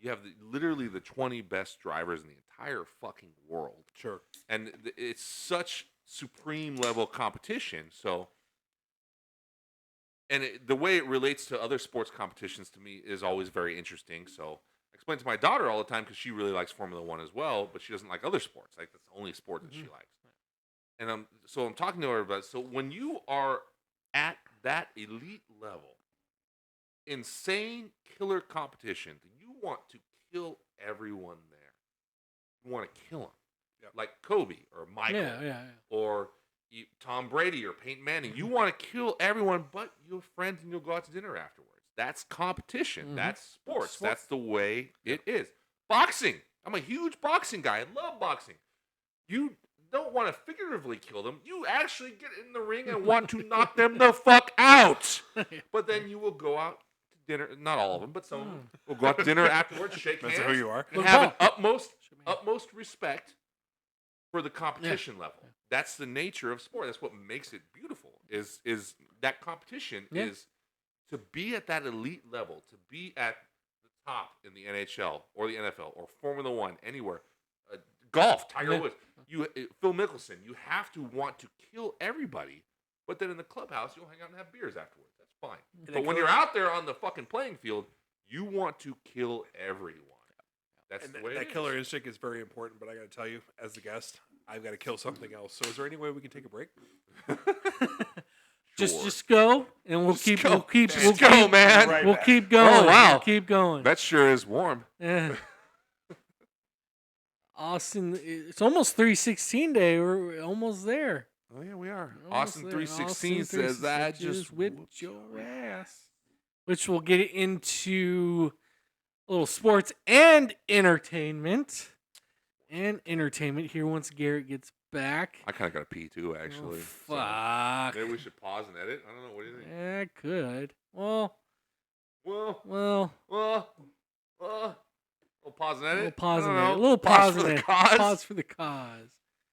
You have literally the 20 best drivers in the entire fucking world. Sure. And it's such supreme level competition. So, and the way it relates to other sports competitions to me is always very interesting. So I explain to my daughter all the time because she really likes Formula One as well, but she doesn't like other sports. Like that's the only sport that she likes. And I'm talking to her about, so when you are at that elite level, insane killer competition, you want to kill everyone there. You want to kill them. Yep. Like Kobe or Michael Yeah. or Tom Brady or Peyton Manning. You want to kill everyone but your friends, and you'll go out to dinner afterwards. That's competition. Mhm. That's sports. Sport. That's the way it is. Boxing. I'm a huge boxing guy. I love boxing. You don't want to figuratively kill them. You actually get in the ring and want to knock them the fuck out. But then you will go out to dinner. Not all of them, but some of them will go out to dinner afterwards, shake Depends hands, on who you are. and have an Ball. utmost respect for the competition level. That's the nature of sport. That's what makes it beautiful. Is that competition is to be at that elite level, to be at the top in the NHL or the NFL or Formula One, anywhere. Golf, Tiger Woods, Phil Mickelson. You have to want to kill everybody, but then in the clubhouse, you'll hang out and have beers afterwards. That's fine. But when you're out there on the fucking playing field, you want to kill everyone. That's the way it is. That killer instinct is very important, but I got to tell you, as the guest, I've got to kill something else. So is there any way we can take a break? Just go, and we'll keep man. Right we'll back. keep going. Oh, wow. We'll keep going. That sure is warm. Yeah. Austin, it's almost 316 day. We're almost there. Oh yeah, we are. Almost Austin there. 316 Austin says I 316 just whipped your ass. Which we'll get into a little sports and entertainment. Here once Garrett gets back. I kind of got to pee too, actually. Oh, fuck. So maybe we should pause and edit. I don't know. What do you think? Yeah, I could. Well. We'll pause and edit. We'll pause I and don't edit. know. A little Pause pause for and the edit. cause. Pause for the cause.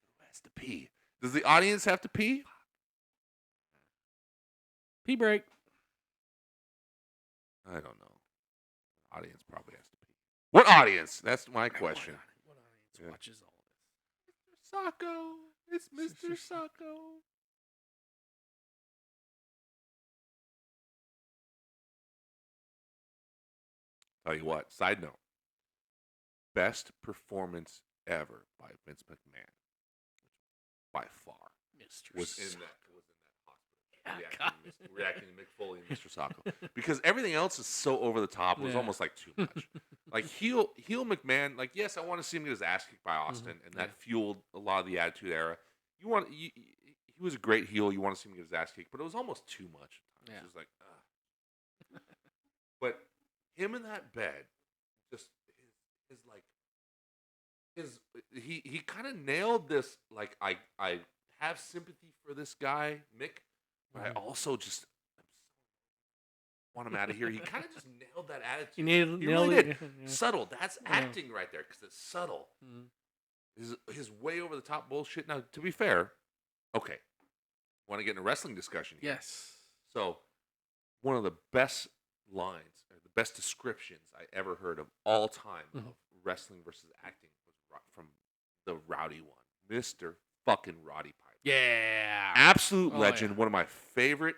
Who has to pee? Does the audience have to pee? Pee break. I don't know. The audience probably has to pee. What audience? That's my question. What audience watches all this? Mr. Sacco. It's Mr. Sacco. Tell you what, side note. Best performance ever by Vince McMahon. By far. Mr. Was in Sacco. that hospital. Yeah, Reacting to Mick Foley and Mr. Sacco. Because everything else is so over the top. It was almost like too much. Like heel McMahon, like, yes, I want to see him get his ass kicked by Austin, and that fueled a lot of the Attitude Era. He was a great heel. You want to see him get his ass kicked, but it was almost too much. It was like, ugh. But him in that bed, just he kind of nailed this. Like, I have sympathy for this guy, Mick, but I also just want him out of here. He kind of just nailed that attitude. He nailed really it. did. Yeah. Subtle. That's acting right there because it's subtle. His way over the top bullshit. Now, to be fair, okay, want to get in a wrestling discussion here. Yes. So, one of the best lines, or the best descriptions I ever heard of all time of wrestling versus acting was from the Rowdy one, Mr. fucking Roddy Piper. Yeah. Absolute legend, yeah. one of my favorite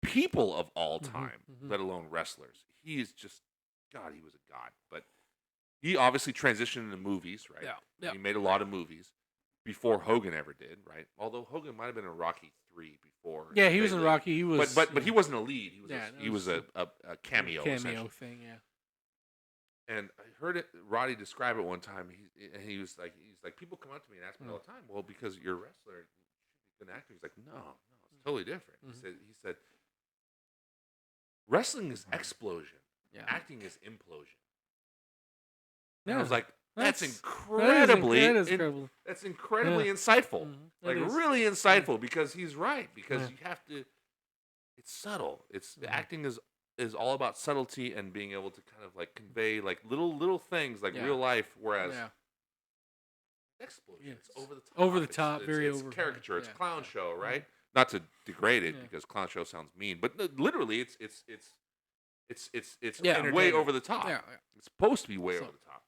people of all time, let alone wrestlers. He is just, God, he was a god. But he obviously transitioned into movies, right? Yeah. He made a lot of movies before Hogan ever did, right? Although Hogan might have been in Rocky 3 before. Yeah, he was in Rocky. He was, but he wasn't a lead. He was a a cameo. cameo thing. Yeah. And I heard Roddy describe it one time. He was like, people come up to me and ask me all the time, well, because you're a wrestler, you're an actor. He's like, no, it's totally different. He said, wrestling is explosion. Yeah. Acting is implosion. Yeah. And I was like, that's That's incredibly insightful. That is. Really insightful, because he's right. Because you have to. It's subtle. Acting is all about subtlety and being able to kind of like convey like little things like real life. Whereas explosion, it's over the top. Over the top, it's caricature. It's clown show, right? Not to degrade it because clown show sounds mean, but literally it's way over the top. It's supposed to be way over the top.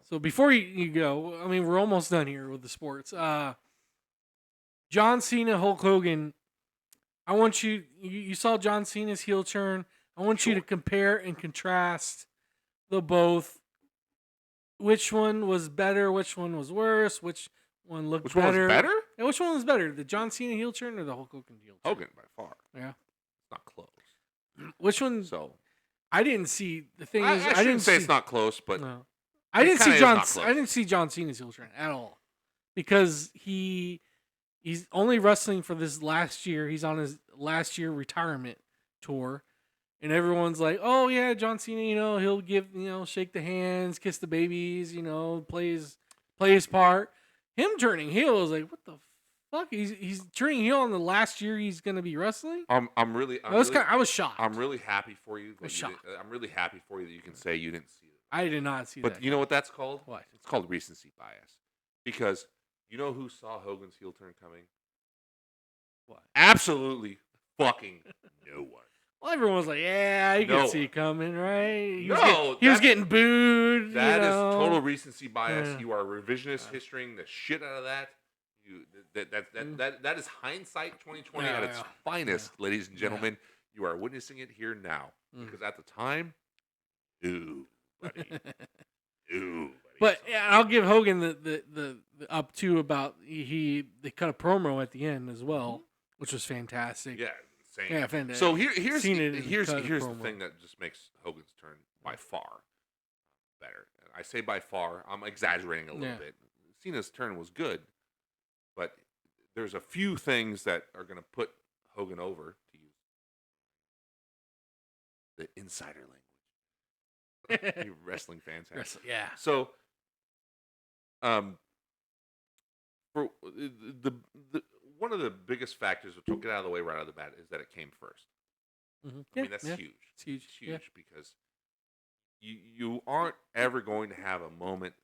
So before you go, I mean, we're almost done here with the sports. John Cena, Hulk Hogan. I want you saw John Cena's heel turn. I want you to compare and contrast the both. Which one was better? Which one was worse? Which one looked better? Which one was better? Yeah, which one was better? The John Cena heel turn or the Hulk Hogan heel turn? Hogan by far. Yeah. It's not close. Which one? So I didn't see. The thing is, I didn't say it's not close, but no. I didn't see close. I didn't see John Cena's heel turn at all, because he's only wrestling for this last year. He's on his last year retirement tour. and everyone's like, "Oh yeah, John Cena, he'll give, shake the hands, kiss the babies, play his part." Him turning heel is like, what the fuck? He's turning heel on the last year he's gonna be wrestling. I was shocked. I'm really happy for you. Was shocked. I'm really happy for you that you can say you didn't see it. I did not see that. But you know what that's called? What? It's called recency bias. Because you know who saw Hogan's heel turn coming? What? Absolutely fucking no one. Well, everyone was like, "Yeah, you No could see it coming, right?" No, he was getting booed. That is total recency bias. Yeah. You are revisionist historying the shit out of that. That is hindsight 2020 at its finest, ladies and gentlemen. You are witnessing it here now. Because at the time, ooh, buddy. Ooh, buddy. But yeah, I'll give Hogan the up to about they cut a promo at the end as well, which was fantastic. Yeah, insane. Yeah, fantastic. So here's Seen it the cut a promo. thing that just makes Hogan's turn by far better. I say by far. I'm exaggerating a little bit. Cena's turn was good, but there's a few things that are going to put Hogan over, to use the insider language. You wrestling fans have. Yeah. So, for the one of the biggest factors, which we'll get out of the way right out of the bat, is that it came first. Mm-hmm. I mean, that's huge. It's huge. It's huge because you aren't ever going to have a moment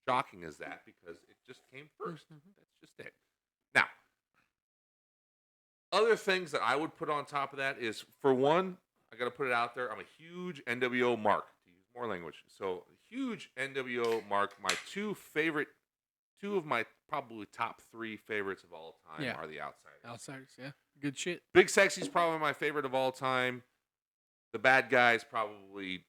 shocking as that because it just came 1st. That's just it. Now, other things that I would put on top of that is, for one, I got to put it out there, I'm a huge NWO mark, to use more language. So, huge NWO mark. My two of my probably top 3 favorites of all time are the Outsiders. Outsiders, yeah. Good shit. Big Sexy's probably my favorite of all time. The Bad Guys probably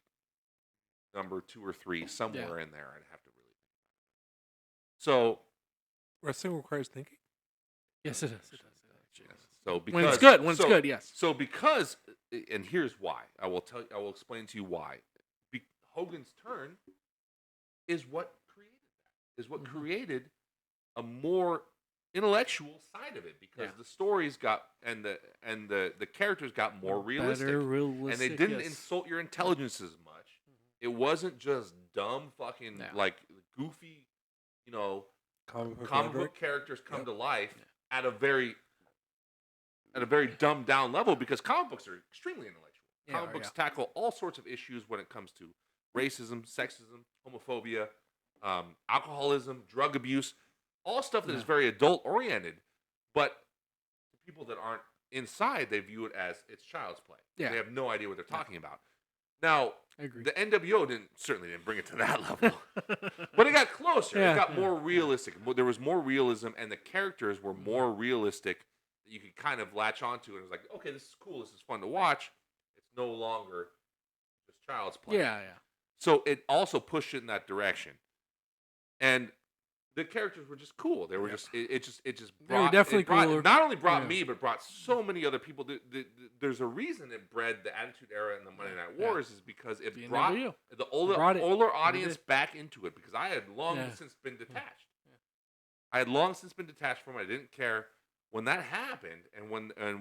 number 2 or 3, somewhere in there. I'd have to really think about it. So, wrestling requires thinking. Yes, it does. Yes. So because when it's good, yes. So because, and here's why. I will explain to you why. Hogan's turn is what created that. Is what created a more intellectual side of it, because the stories got and the characters got more realistic, and they didn't insult your intelligence as much. It wasn't just dumb fucking like goofy, comic book characters come to life at a very dumbed down level, because comic books are extremely intellectual. Comic books tackle all sorts of issues when it comes to racism, sexism, homophobia, alcoholism, drug abuse, all stuff that is very adult oriented. But the people that aren't inside, they view it as it's child's play. Yeah. They have no idea what they're talking about. Now, I agree. the NWO certainly didn't bring it to that level, but it got closer. It got more realistic. There was more realism, and the characters were more realistic that you could kind of latch onto. And it was like, okay, this is cool. This is fun to watch. It's no longer just child's play. Yeah. So it also pushed it in that direction, and the characters were just cool. They were just it just They were definitely cooler. Not only brought me, but brought so many other people. There's a reason it bred the Attitude Era and the Monday Night Wars, is because it brought the older audience back into it, because I had long since been detached. I had long since been detached from it. I didn't care. When that happened, and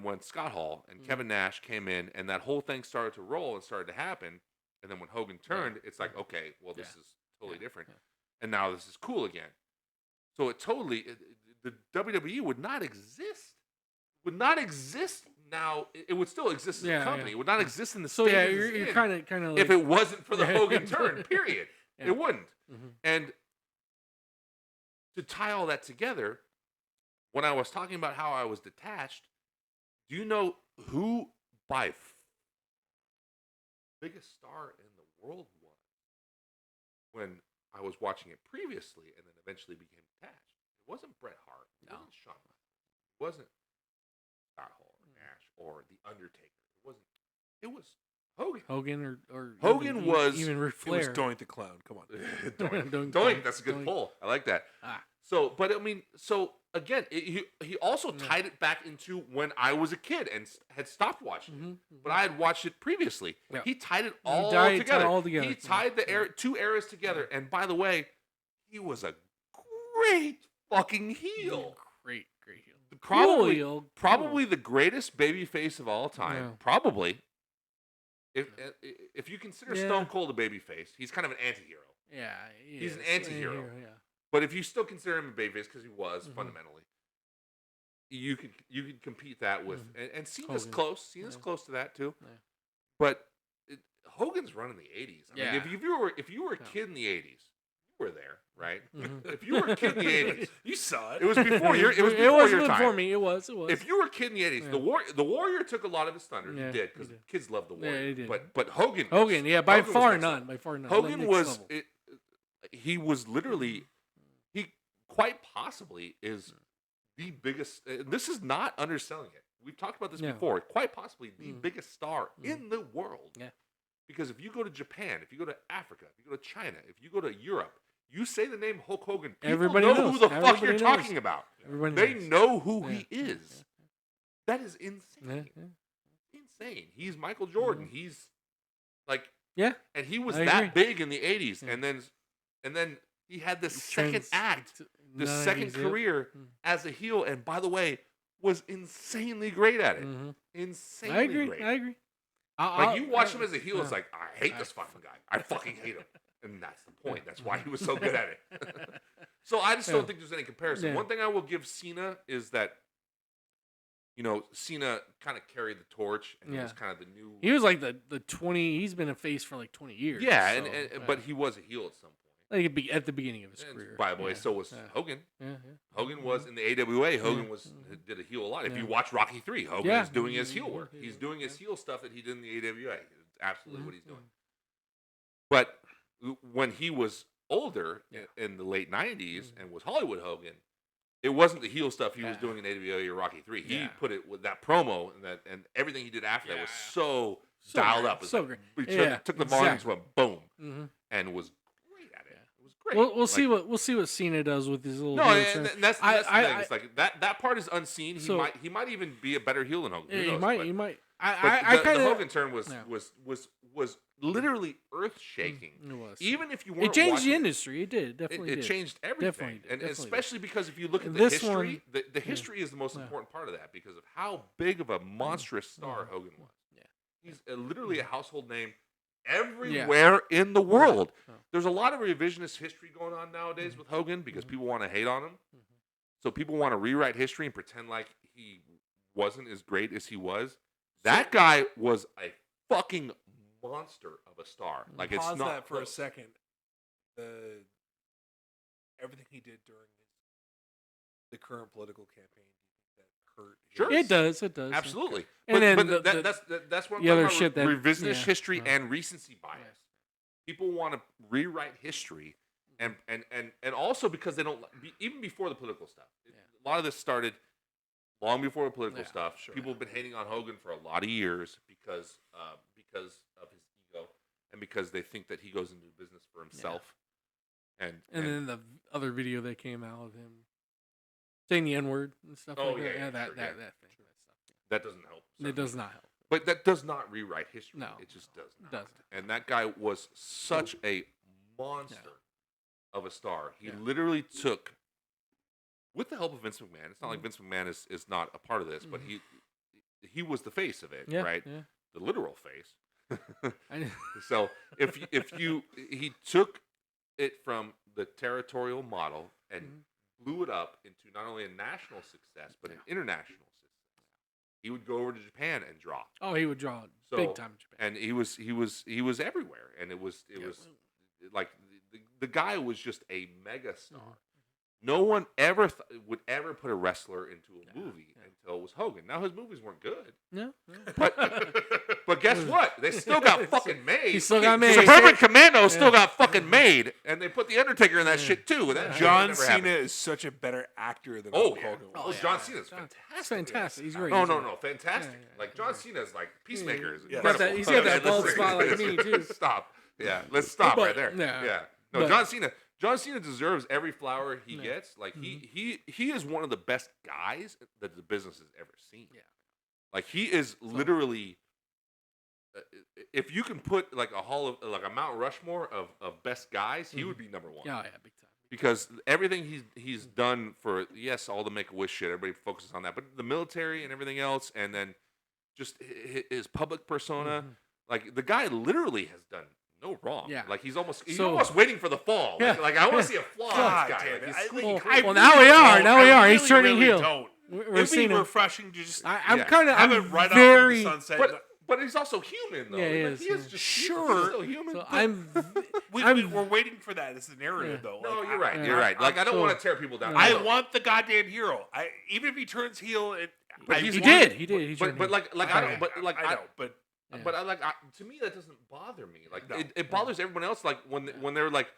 when Scott Hall and Kevin Nash came in, and that whole thing started to roll and started to happen, and then when Hogan turned, it's like, okay, well, this is totally different, and now this is cool again. So the WWE would not exist. Now. It would still exist as a company. It would not exist in the state. So you're kind of like, if it wasn't for the Hogan turn, period, it wouldn't. And to tie all that together, when I was talking about how I was detached, do you know who by biggest star in the world was when I was watching it previously, and then eventually became attached? It wasn't Bret Hart. It wasn't Shawn Michaels. It wasn't Scott Hall or Nash or The Undertaker. It was Hogan. Hogan was even Ric Flair. It was Doink the Clown. Come on. Doink. That's a good pull. I like that. So, but I mean, again, he also tied it back into when I was a kid and had stopped watching it, but I had watched it previously. Yeah. He tied it all together. He tied the two eras together. And by the way, he was a great fucking heel. Great heel. Probably the greatest babyface of all time. Yeah. Probably. if you consider Yeah. Stone Cold a babyface, he's kind of an anti-hero. Yeah, He's an is. anti-hero. Yeah. But if you still consider him a babyface, because he was Mhm. fundamentally, you could compete that with and Cena's Hogan. close. Cena's close to that too. Yeah. But Hogan's run in the '80s. I mean, Yeah. if you were a Yeah. kid in the '80s, you were there, right? Mhm. If you were a kid in the '80s, You saw it was before your It was time. before me. It was. If you were a kid in the '80s, Yeah. the Warrior took a lot of his thunder. Yeah, He did he because did. kids loved the Yeah, Warrior. he did. But Hogan, Hogan, yeah, by Hogan was far next none. level. By far none. Hogan Next was level. he was literally he quite possibly is the biggest. This is not underselling it. We've talked about this No. before. Quite possibly the Mm. biggest star Mm. in the world. Yeah. Because if you go to Japan, if you go to Africa, if you go to China, if you go to Europe, you say the name Hulk Hogan, people Everybody know knows. who the fuck Everybody you're knows. talking about. Everybody They knows. know who Yeah. he is. That is insane. Yeah. Insane. He's Michael Jordan. He's like, Yeah. and he was I that agree. big in the '80s, Yeah. and then he had this second act, the 90s, second yeah. career Mm. as a heel, and by the way, was insanely great at it. Mhm. Insanely I agree. great. I agree. Like you watch him as a heel, yeah. it's like I hate this fucking guy. I fucking hate him, and that's the point. That's why he was so good at it. So I just don't Yeah. think there's any comparison. Yeah. One thing I will give Cena is that, Cena kind of carried the torch, and he was Yeah. kind of the new. He was like the 20. He's been a face for like 20 years. Yeah, so, and but he was a heel at some point. like at the beginning of his And career. by the way, Yeah. so was Yeah. Hogan. Yeah. Hogan was in the AWA. Hogan Yeah. was Mhm. did a heel a lot. If Yeah. you watch Rocky 3, Hogan Yeah. is doing his heel Mhm. work. He's doing his heel stuff that he did in the AWA. It's absolutely what he's doing. Mhm. But when he was older Yeah. in the late '90s Mhm. and was Hollywood Hogan, it wasn't the heel stuff he was Yeah. doing in AWA or Rocky 3. He Yeah. put it with that promo and everything he did after that was Yeah. so So dialed great, up. It was so like, great. he took, Yeah, took the volumes, exactly. went boom, Mhm. and was great at it. Yeah. It was great. We'll Like, see what Cena does with his little. No, heel and turn. that's the I- thing. It's like that part is unseen. So- He might even be a better heel than Hogan. Who Yeah, he knows? might. But- He might. but I the kind of. Hogan turn was Yeah. was literally earth shaking. It was. Even if you weren't It changed watching the it, industry. It did. Definitely it did. changed everything, Definitely did, and definitely did. especially because if you look at And the this history, one- the history is the most Yeah. important part of that because of how big of a monstrous star Hogan was. Yeah. He's literally a household name everywhere in the world. Yeah. There's a lot of revisionist history going on nowadays with Hogan because people want to hate on him. So people want to rewrite history and pretend like he wasn't as great as he was. That guy was a fucking monster of a star. Like it's Pause not that for a close. second. Everything he did during the current political campaign, that hurt. Sure. It does. It does. Absolutely. And then but the- that's what I'm the talking other about, shit that- revisionist yeah, history yeah. and recency bias. People want to rewrite history, and also because they don't even before the political stuff. A lot of this started long before the political Yeah, stuff. sure. People have been hating on Hogan for a lot of years because of his ego and because they think that he goes into business for himself. And then the other video that came out of him saying the N word and stuff Oh, like yeah, that. yeah, that sure, that yeah. that thing. That stuff. that doesn't help. It does not help. But that does not rewrite history. No, It just does not. doesn't. And that guy was such a monster of a star. He Yeah. literally took, with the help of Vince McMahon, it's not like Vince McMahon is not a part of this, but he was the face of it, Yeah, right? yeah. The literal face. I, So he took it from the territorial model and blew it up into not only a national success, but an international success. He would go over to Japan and draw. oh, he would draw So- big time in Japan. And he was everywhere, and it was like the guy was just a mega star. No one ever would ever put a wrestler into a movie until it was Hogan. Now his movies weren't good, No, but guess what? They still got fucking made. He still got made. Suburban Commando still got fucking made, and they put the Undertaker in that shit too. And that John never Cena happened. is such a better actor than Oh Hulk yeah. Hogan was. Oh, John Cena's fantastic. He's fantastic. He's great. No, He's no, great. no, fantastic. Yeah. Like John Cena's like Peacemaker is Yeah. incredible. He's got that Okay, bald let's- spot like me, too. Stop. Yeah, let's stop But, right there. yeah. Yeah. No, But- John Cena deserves every flower he Yeah. gets. Like he is one of the best guys that the business has ever seen. Yeah. Like he is literally. If you can put like a Mount Rushmore of best guys, he would be number one. Yeah, big time. Because everything he's done for all the Make-A-Wish shit, everybody focuses on that, but the military and everything else, and then just his public persona, Like the guy literally has done no wrong. Yeah. Like he's almost So- waiting for the fall. Yeah. Like I want to see a flaw in God this guy. damn Like, it. he's I- squeaky like, clean. Well, now we are. Now we are. He's turning heel. Don't. We're It'd be seeing him. refreshing to just I'm Yeah. kind of. have I'm it right very. off into the sunset. But he's also human though. Yeah, he Like, is, he is yeah. just Sure. He's still human. So But- we're waiting for that as the narrative, Yeah. though. no, Like, you're right. I- You're right. Like I don't so- want to tear people down. I know. want the goddamn hero. Even if he turns heel, But I he's- He want- did. He did. He But turned but heel. like I don't. But like I know, but Yeah. But to me that doesn't bother me. Like No. it bothers everyone else. Like when they're like,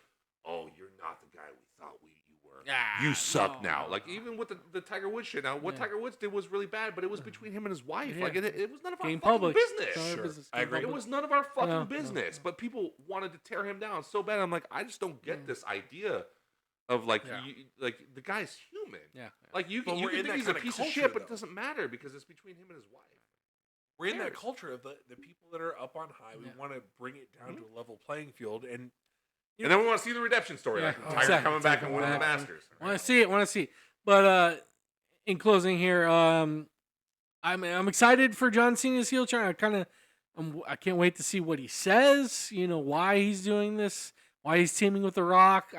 "Oh, you're not the guy we thought you were. Ah, You suck no, now." no, Like no. even with the Tiger Woods shit. Now what Yeah. Tiger Woods did was really bad, but it was between him and his wife. Yeah. Like it was none of our Game fucking public. business. It's none of our Sure. business. I Game agree. It public. was none of our fucking No, no. business. But people wanted to tear him down so bad. I'm like, I just don't get this idea of like Yeah. like the guy's human. Yeah. Like you But can we're in think that he's a kinda piece of culture, shit, but it though. doesn't matter because it's between him and his wife. we're in that cares? culture of the people that are up on high. We Yeah. want to bring it down to a level playing field, and And then we want to see the redemption story, Yeah, like Tiger exactly. coming back Tiger and winning the back. Masters. Want to see it. Want to see it. But in closing here, I'm excited for John Cena's heel turn. I can't wait to see what he says. You know why he's doing this, why he's teaming with The Rock.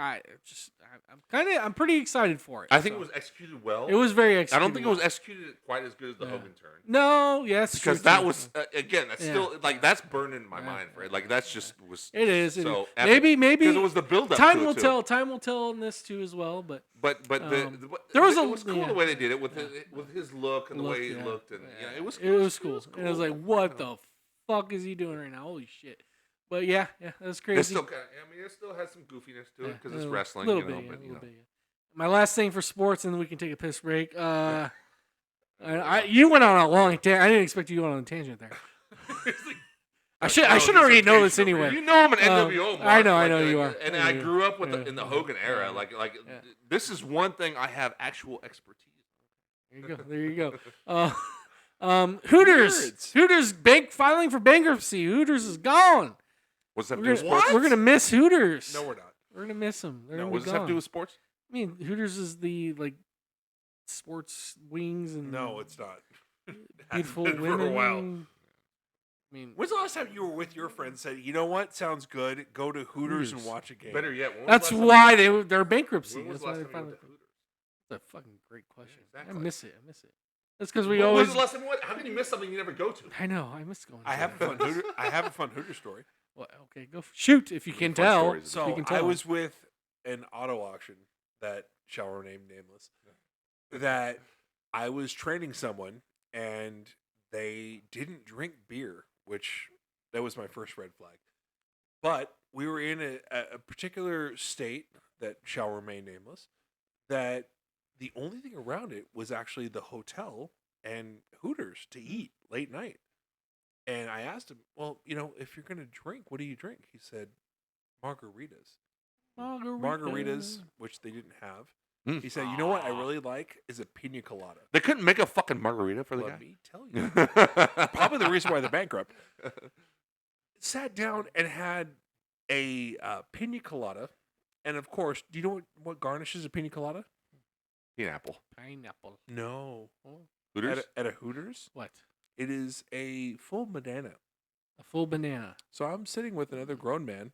I'm pretty excited for it. I think So, it was executed well. It was very. I Executed don't think it was well. executed quite as good as the Yeah. Hogan turn. No, yes, Because that was again, that's Yeah. still like that's burned in my Yeah. mind for it. Like that's just was. It is. So Maybe because it was the build up. time to will it too. tell. Time will tell in this too as well. But But there was it was cool yeah. the way they did it with his look and the way he yeah. looked and yeah, it was It was cool. It And I was like, what the fuck is he doing right now? Holy shit! But yeah, that's crazy. It still kinda, I mean, it still has some goofiness to it because it's wrestling, Little you know. bit, But you know, yeah. My last thing for sports, and then we can take a piss break. You went on a long tangent. I didn't expect you to go on a tangent there. I should already know this anyway. You know I'm an NWO. Mark. I know you are. And I I know you grew up with Yeah. in the Hogan era. Like Yeah. this is one thing I have actual expertise. There you go. Hooters. Hooters filing for bankruptcy. Hooters is gone. What's that We're do with gonna, sports? we're gonna miss Hooters. no, we're not. We're gonna miss them. They're No, gonna What be does that have to do gone. with sports? I mean, Hooters is the sports wings and No, it's not. It hasn't beautiful been women. for a while. I mean, When's the last time you were with your friend and said, "You know what? Sounds good. Go to Hooters and Hooters. watch a game." Better yet, when was that's the last why they're bankruptcy. When was That's the why last they time you finally. went to Hooters? That's a fucking great question. exactly. I miss it. That's because we When always. was the last time you went? How can you miss something you never go to? I know. I miss going. I to have a fun Hooter story. Well, okay, go shoot if you can Fun tell. stories. So you can I tell. was with an auto auction that shall remain nameless. That I was training someone and they didn't drink beer, which that was my first red flag. But we were in a particular state that shall remain nameless. That the only thing around it was actually the hotel and Hooters to eat late night. And I asked him, well, if you're going to drink, what do you drink? He said, margaritas. Margaritas, which they didn't have. Mm. He said, you know what I really like is a pina colada. They couldn't make a fucking margarita for the Let guy. me tell you. Probably the reason why they're bankrupt. Sat down and had a pina colada. And of course, do you know what garnishes a pina colada? Pineapple. Pineapple. No. Hooters. At a Hooters, What? it is a full banana. A full banana. So I'm sitting with another grown man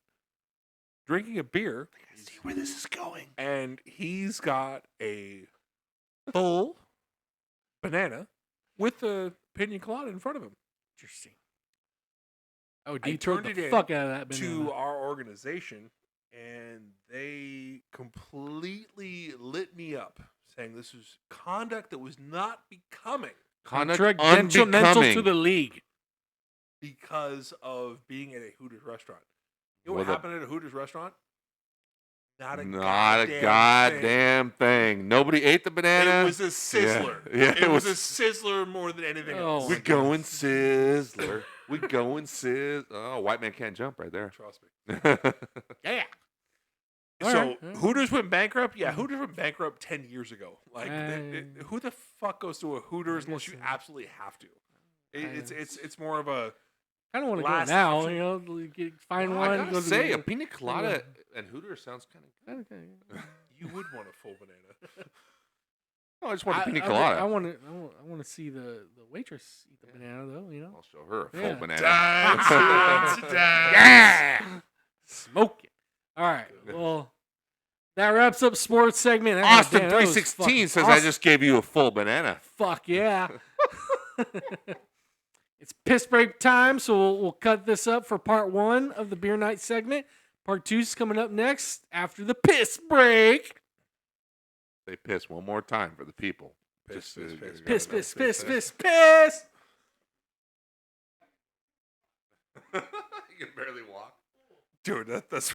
drinking a beer. See where this is going. And he's got a full banana with a pina colada in front of him. Interesting. I would I detour turned the it fuck out of that banana. To our organization, and they completely lit me up, saying this was conduct that was not becoming Detrimental unbecoming. to the league. because of being at a Hooters restaurant. You know Well, what happened at a Hooters restaurant? Not a Not a thing. goddamn thing. Nobody ate the banana. It was a sizzler. Yeah, it was a sizzler more than anything Oh, else. We going sizzler. We going sizzler. Oh, white man can't jump right there. Trust me. Yeah. So All right. Hooters went bankrupt. Yeah, Hooters went bankrupt 10 years ago. Like, Uh, who the fuck goes to a Hooters unless you guess, absolutely have to? It's more of a Kind of want to go Last now. option. Find I one. gotta go to say, the- a pina colada and Hooters sounds kind of good. Okay. you would want a full banana. Oh, I just want a pina I colada. want to see the waitress eat the banana though. You know, I'll show her a full Yeah. banana. Dance. Yeah. smoke it. All right. Well, that wraps up sports segment. Austin Damn, that was 316 fucking says I awesome. just gave you a full banana. Fuck yeah. It's piss break time, so we'll cut this up for part 1 of the beer night segment. Part 2 is coming up next after the piss break. They piss one more time for the people. Piss, Just, piss, Piss, piss, piss, piss, piss. You can barely walk. Dude, that's